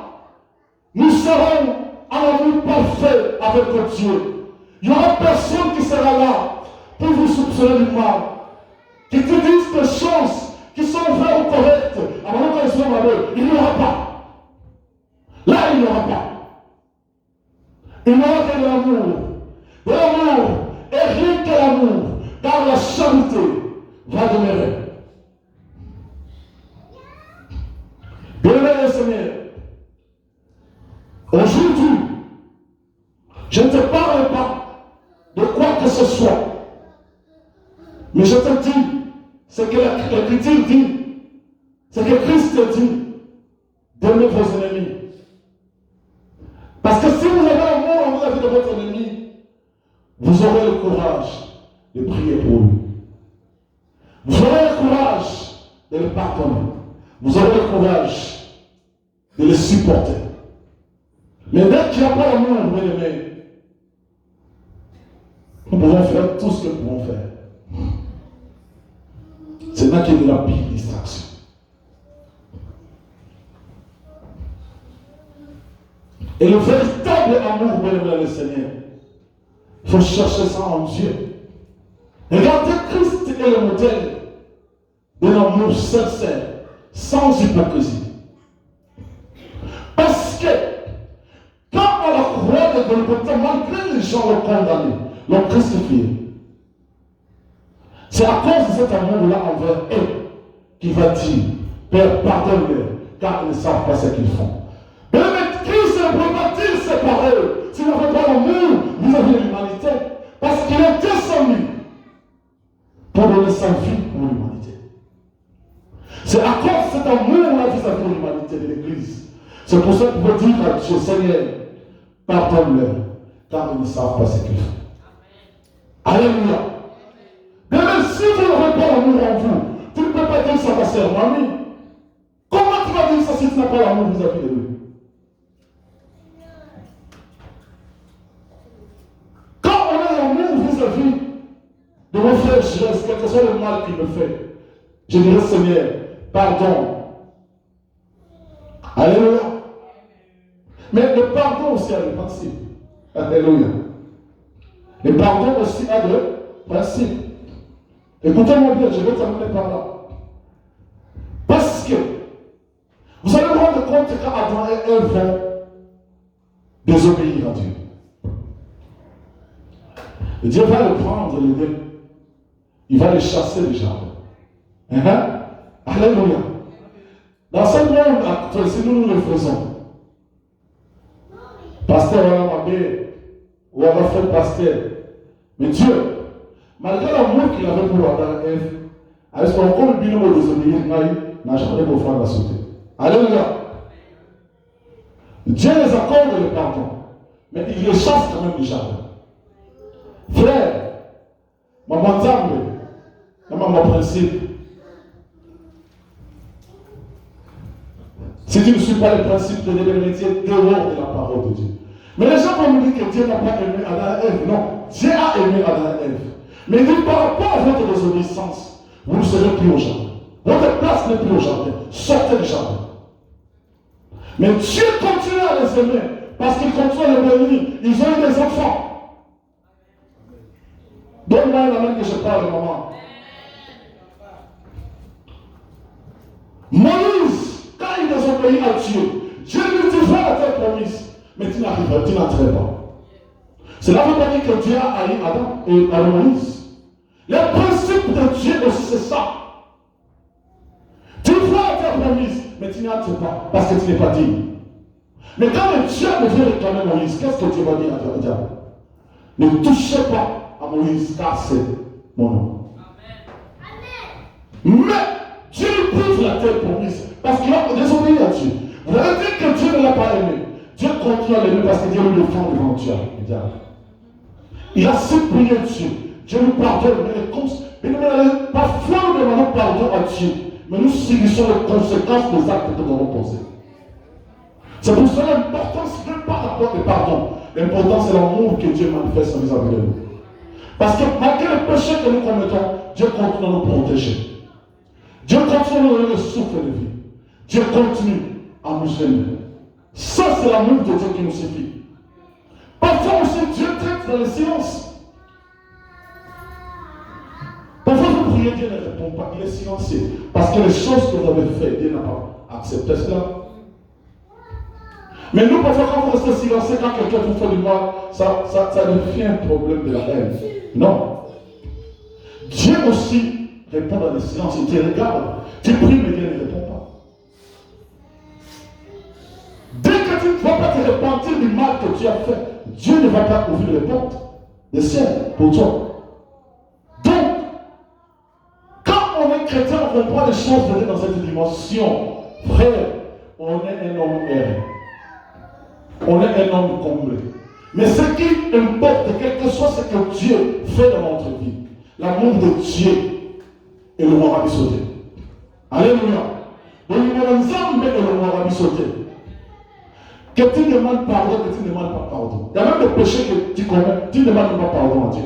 nous serons en amour parfait avec Dieu. Il n'y aura personne qui sera là pour vous soupçonner du mal, qui te disent des choses qui sont vraies ou correctes, avant qu'elles soient mauvaises. Il n'y aura pas. Là, il n'y aura pas. Il n'y aura que de l'amour. De l'amour. Et rien que l'amour. Car la charité va demeurer. Bien-aimé le Seigneur, aujourd'hui, je ne te parle pas de quoi que ce soit. Mais je te dis, ce que l'Écriture dit, ce que Christ dit, d'aimez vos ennemis. Parce que si vous avez l'amour en vous de votre ennemi, vous aurez le courage de prier pour lui. Vous aurez le courage de le pardonner. Vous aurez le courage de le supporter. Mais dès qu'il n'y a pas l'amour, bien aimé, nous pouvons faire tout ce que nous pouvons faire. C'est là qu'il y a de la pire distraction. Et le véritable amour, bien aimé le Seigneur, il faut chercher ça en Dieu. Regardez, Christ est le modèle d'un amour sincère, sans hypocrisie. Parce que, quand à la croix de Golgotha, malgré les gens l'ont condamné, l'ont crucifié, c'est à cause de cet amour-là envers eux qu'il va dire, Père, pardonne-leur, car ils ne savent pas ce qu'ils font. Mais Christ ne peut pas dire ces paroles s'il n'avait pas l'amour vis-à-vis de l'humanité. Parce qu'il est descendu pour donner sa vie pour l'humanité. C'est à cause de cet amour-là vis-à-vis de l'humanité de l'Église. C'est pour ça qu'on peut dire à Dieu, Seigneur, pardonne-leur, car ils ne savent pas ce qu'ils font. Alléluia. Mais même si vous n'avez pas l'amour en vous, tu ne peux pas dire ça à ta sœur, mamie. Comment tu vas dire ça si tu n'as pas l'amour vis-à-vis de lui? Quand on a l'amour vis-à-vis de mon frère, je reste, quel que soit le mal qu'il me fait, je dirais, Seigneur, pardon. Alléluia. Mais le pardon aussi a des principes. Alléluia. Le pardon aussi a des principes. Écoutez-moi bien, je vais terminer par là. Parce que vous allez vous rendre compte qu'Adam et Ève vont désobéir à Dieu. Et Dieu va le prendre, les deux. Il va les chasser du jardin. Alléluia. Dans ce monde actuel, si nous le faisons, pasteur, on a mabé, ou on a fait pasteur. Mais Dieu, malgré l'amour qu'il avait pour Adam et Ève, avec ce qu'on le binôme de désobéir, n'a jamais pour faire la sauter. Alléluia. Dieu les accorde le pardon, mais il les chasse quand même du jardin. Frère, maman Zambe, maman principe. Si tu ne suis pas les principes de l'éternité, dehors de la parole de Dieu. Mais les gens vont nous dire que Dieu n'a pas aimé Adam et Ève. Non, Dieu a aimé Adam et Ève. Mais il dit par rapport à votre désobéissance, vous ne serez plus au jardin. Votre place n'est plus au jardin. Sortez du jardin. Mais Dieu continue à les aimer parce qu'il continue à les bénir. Ils ont eu des enfants. Donne-moi la main que je parle, maman. Moïse, quand il désobéit à Dieu, Dieu lui dit va la terre promise, mais tu n'entreras pas. Cela veut pas dire que Dieu a haï Adam et Moïse. Le principe de Dieu aussi, c'est ça. Tu vas la terre promise, mais tu n'entres pas, parce que tu n'es pas digne. Mais quand le Dieu vient réclamer Moïse, qu'est-ce que Dieu va dire à Dieu? Ne touchez pas à Moïse, car c'est mon nom. Mais Dieu lui prive la terre promise, parce qu'il a désobéi à Dieu. Vous avez dit que Dieu ne l'a pas aimé. Dieu continue à l'aimer parce que Dieu le défend devant Dieu. Il a supplié Dieu. Dieu nous pardonne, mais parfois nous demandons pardon à Dieu, mais nous subissons les conséquences des actes que nous avons posés. C'est pour cela l'importance n'est pas d'apporter pardon. L'important c'est l'amour que Dieu manifeste vis-à-vis de nous. Parce que malgré le péché que nous commettons, Dieu continue à nous protéger. Dieu continue à nous donner le souffle de vie. Dieu continue à nous gêner. Ça, c'est l'amour de Dieu qui nous suffit. Parfois aussi, Dieu traite dans le silence. Parfois, vous priez, Dieu ne répond pas, il est silencieux. Parce que les choses que vous avez faites, Dieu n'a pas accepté cela. Mais nous, parfois, quand vous restez silencieux, quand quelqu'un vous fait du mal, ça devient un problème de la haine. Non. Dieu aussi répond dans le silence. Il te regarde. Tu pries, mais Dieu ne répond pas. Dès que tu ne vas pas te repentir du mal que tu as fait, Dieu ne va pas ouvrir les portes des ciel pour toi. Donc, quand on est chrétien, on comprend les choses de Dieu dans cette dimension. Frère, on est un homme errant. On est un homme comblé. Mais ce qui importe, quel que soit ce que Dieu fait dans notre vie, l'amour de Dieu est le mort sauté. Alléluia. Donc, il y a un ensemble et le mort sauté. Que tu demandes pardon, que tu ne demandes pas pardon. Il y a même des péchés que tu commets, tu ne demandes pas pardon à Dieu.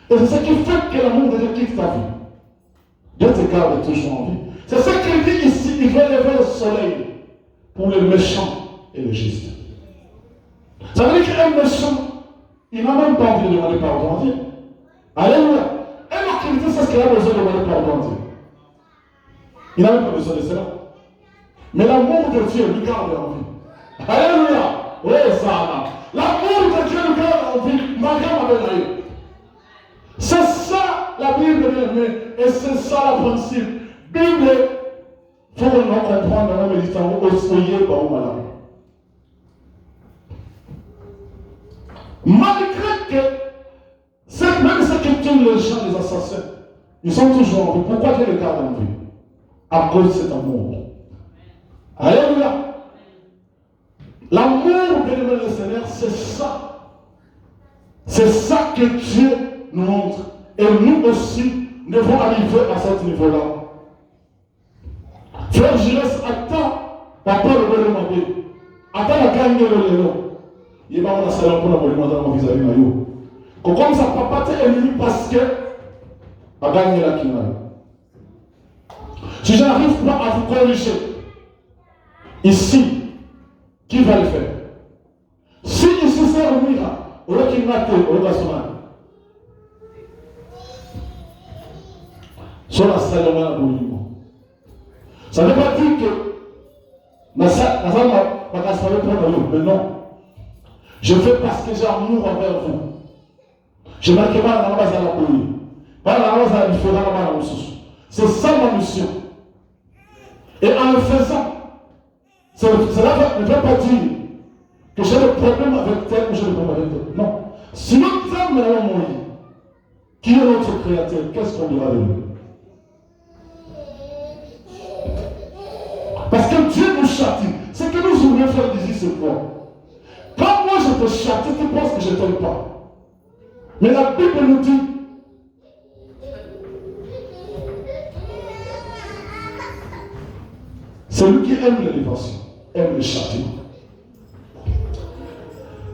Et c'est ce qui fait que l'amour de Dieu quitte ta vie. Dieu te garde toujours en vie. C'est ce qu'il dit ici, il va lever le soleil pour les méchants et les justes. Ça veut dire qu'un méchant, il n'a même pas envie de demander pardon à Dieu. Alléluia. Un autre qui dit c'est ce qu'il a besoin de demander pardon à Dieu. Il n'a même pas besoin de cela. Mais l'amour de Dieu lui garde en vie. Alléluia. Oui, ça va. L'amour de Dieu nous garde en vie, malgré ma belle. C'est ça la Bible, et c'est ça le principe. Bible, il faut nous comprendre dans la méditation, soyez pas au malade. Malgré que, même ceux qui tuent les gens, les assassins, ils sont toujours en vie. Pourquoi Dieu les garde en vie? À cause de cet amour. Alléluia. L'amour de le Seigneur, c'est ça. C'est ça que Dieu nous montre. Et nous aussi, nous devons arriver à ce niveau-là. Frère Gilles, attends, papa le demander. Attends la gagne le lélo. Il va avoir salon pour la monument dans mon vis-à-vis maillot. Comme ça, papa t'est ennemi parce que a gagné la kimaille. Si je n'arrive pas à vous corriger, ici, qui va le faire? Si ici c'est un miracle, au lieu qu'il m'a au lieu sur la salle de la monument. Ça ne veut pas dire que la salle va casser pour nous, mais non. Je fais parce que j'ai amour envers vous. Je ne marque pas la base à la police. Pas la base à la différence à la ressource. C'est ça ma mission. Et en le faisant, cela ne veut pas dire que j'ai le problème avec tel ou j'ai le problème avec tel. Non. Si notre âme est là, qui est notre créateur, qu'est-ce qu'on dira de lui? Parce que Dieu nous châtie. Ce que nous voulons faire d'ici, c'est quoi? Quand moi je te châtie, tu penses que je ne t'aime pas. Mais la Bible nous dit, celui qui aime l'élévation, aime le châtiment.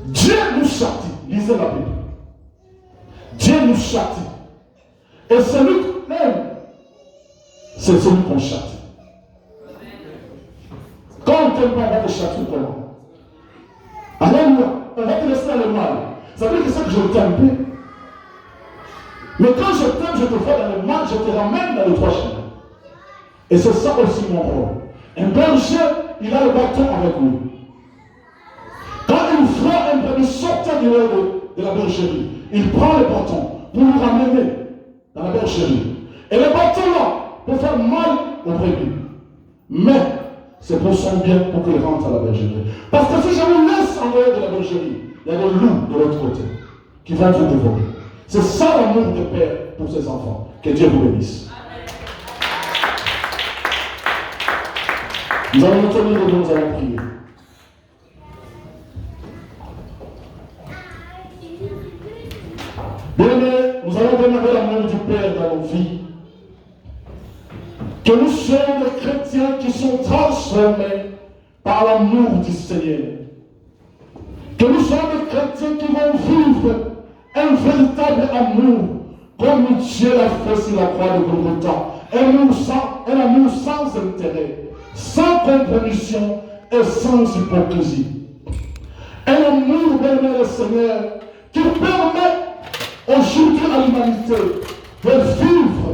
Dieu nous châtie. Lisez la Bible. Dieu nous châtie. Et celui qu'on aime, c'est celui qu'on châtie. Quand on ne t'aime pas, on va te châtier comment? Alléluia, on va te laisser dans le mal. Ça veut dire que c'est que je t'aime plus. Mais quand je t'aime, je te vois dans le mal, je te ramène dans le droit chemin. Et c'est ça aussi mon rôle. Un berger, il a le bâton avec lui. Quand il voit un brebis sortir du haut de la bergerie, il prend le bâton pour le ramener dans la bergerie. Et le bâton là peut faire mal au brebis. Mais c'est pour son bien, pour qu'il rentre à la bergerie. Parce que si je vous laisse en dehors de la bergerie, il y a des loups de l'autre côté qui vont vous dévorer. C'est ça l'amour de Père pour ses enfants. Que Dieu vous bénisse. Nous allons nous tenir et nous allons prier. Bien-aimés, nous allons demander l'amour du Père dans nos vies. Que nous soyons des chrétiens qui sont transformés par l'amour du Seigneur. Que nous soyons des chrétiens qui vont vivre un véritable amour, comme Dieu l'a fait sur la croix de Golgotha. Un amour sans intérêt, sans compromission et sans hypocrisie. Un amour, bien-aimé le Seigneur, qui permet aujourd'hui à l'humanité de vivre.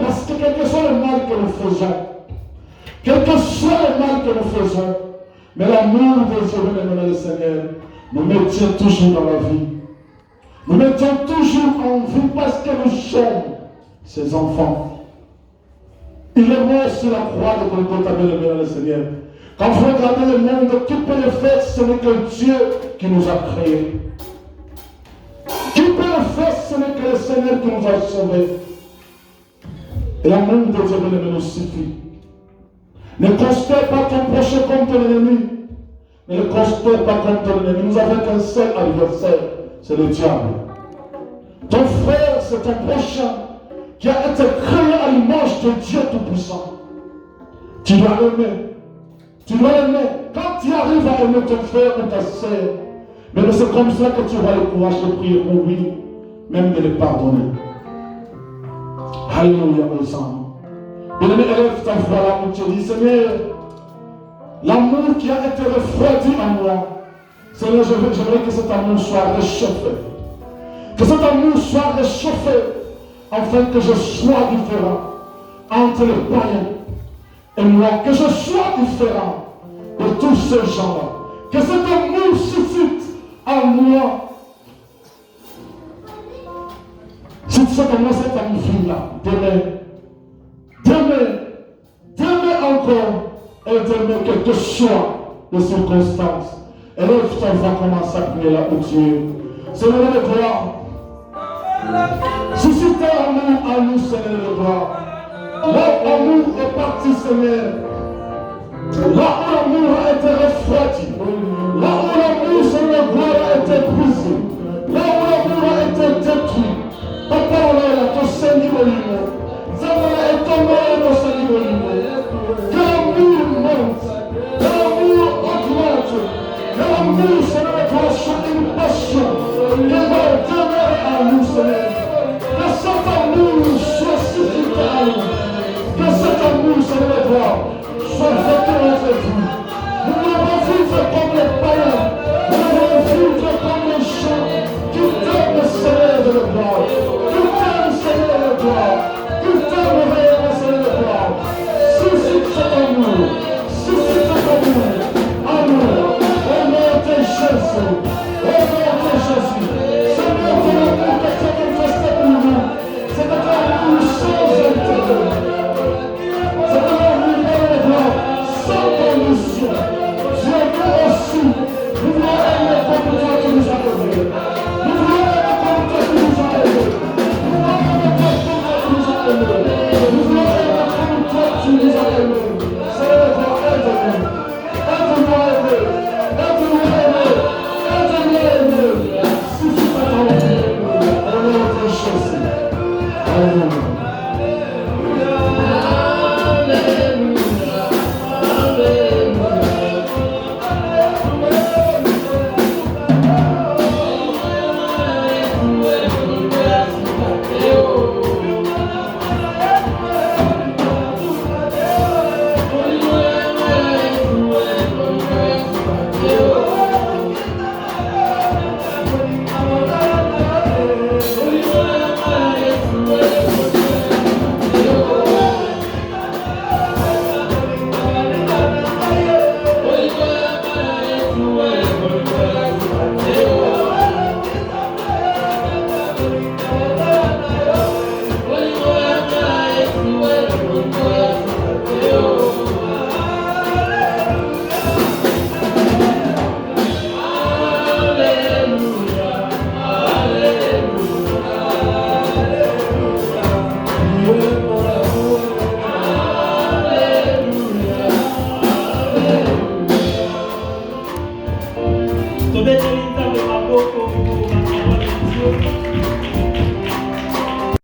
Parce que quel que soit le mal que nous faisons, quel que soit le mal que nous faisons, mais l'amour de Dieu, bien-aimé le Seigneur, nous maintient toujours dans la vie. Nous mettons toujours en vie parce que nous sommes ses enfants. Il est mort sur la croix de Golgotha, bien-aimé le Seigneur. Quand vous regardez le monde, qui peut le faire? Ce n'est que Dieu qui nous a créés. Qui peut le faire? Ce n'est que le Seigneur qui nous a sauvés. Et l'amour de Dieu, bien-aimé, nous suffit. Ne considère pas ton prochain comme ton ennemi. Ne le considère pas comme ton ennemi. Nous avons qu'un seul adversaire, c'est le diable. Ton frère, c'est ton prochain qui a été créé à l'image de Dieu Tout-Puissant. Tu dois l'aimer. Tu dois l'aimer. Quand tu arrives à aimer ton frère ou ta soeur, mais c'est comme ça que tu auras le courage de prier pour lui, même de le pardonner. Alléluia, mes enfants. Bien-aimé, élève ta voix là où tu dis, Seigneur, l'amour qui a été refroidi en moi, Seigneur, j'aimerais que cet amour soit réchauffé. Que cet amour soit réchauffé, afin que je sois différent entre les païens et moi, que je sois différent de tous ces gens-là. Que cet amour suscite en moi. Si cet amour, cet amour-là, d'aimer encore et d'aimer quel que soit les circonstances. Élève ton voix, commence à prier là où tu es. Seigneur de gloire, suscitez l'amour à nous, Seigneur de gloire. Là où l'amour est parti, Seigneur. Là où l'amour a été refroidi. Là où l'amour, Seigneur de gloire, a été brisé. Là où l'amour a été détruit. Papa, on est là, ton Seigneur,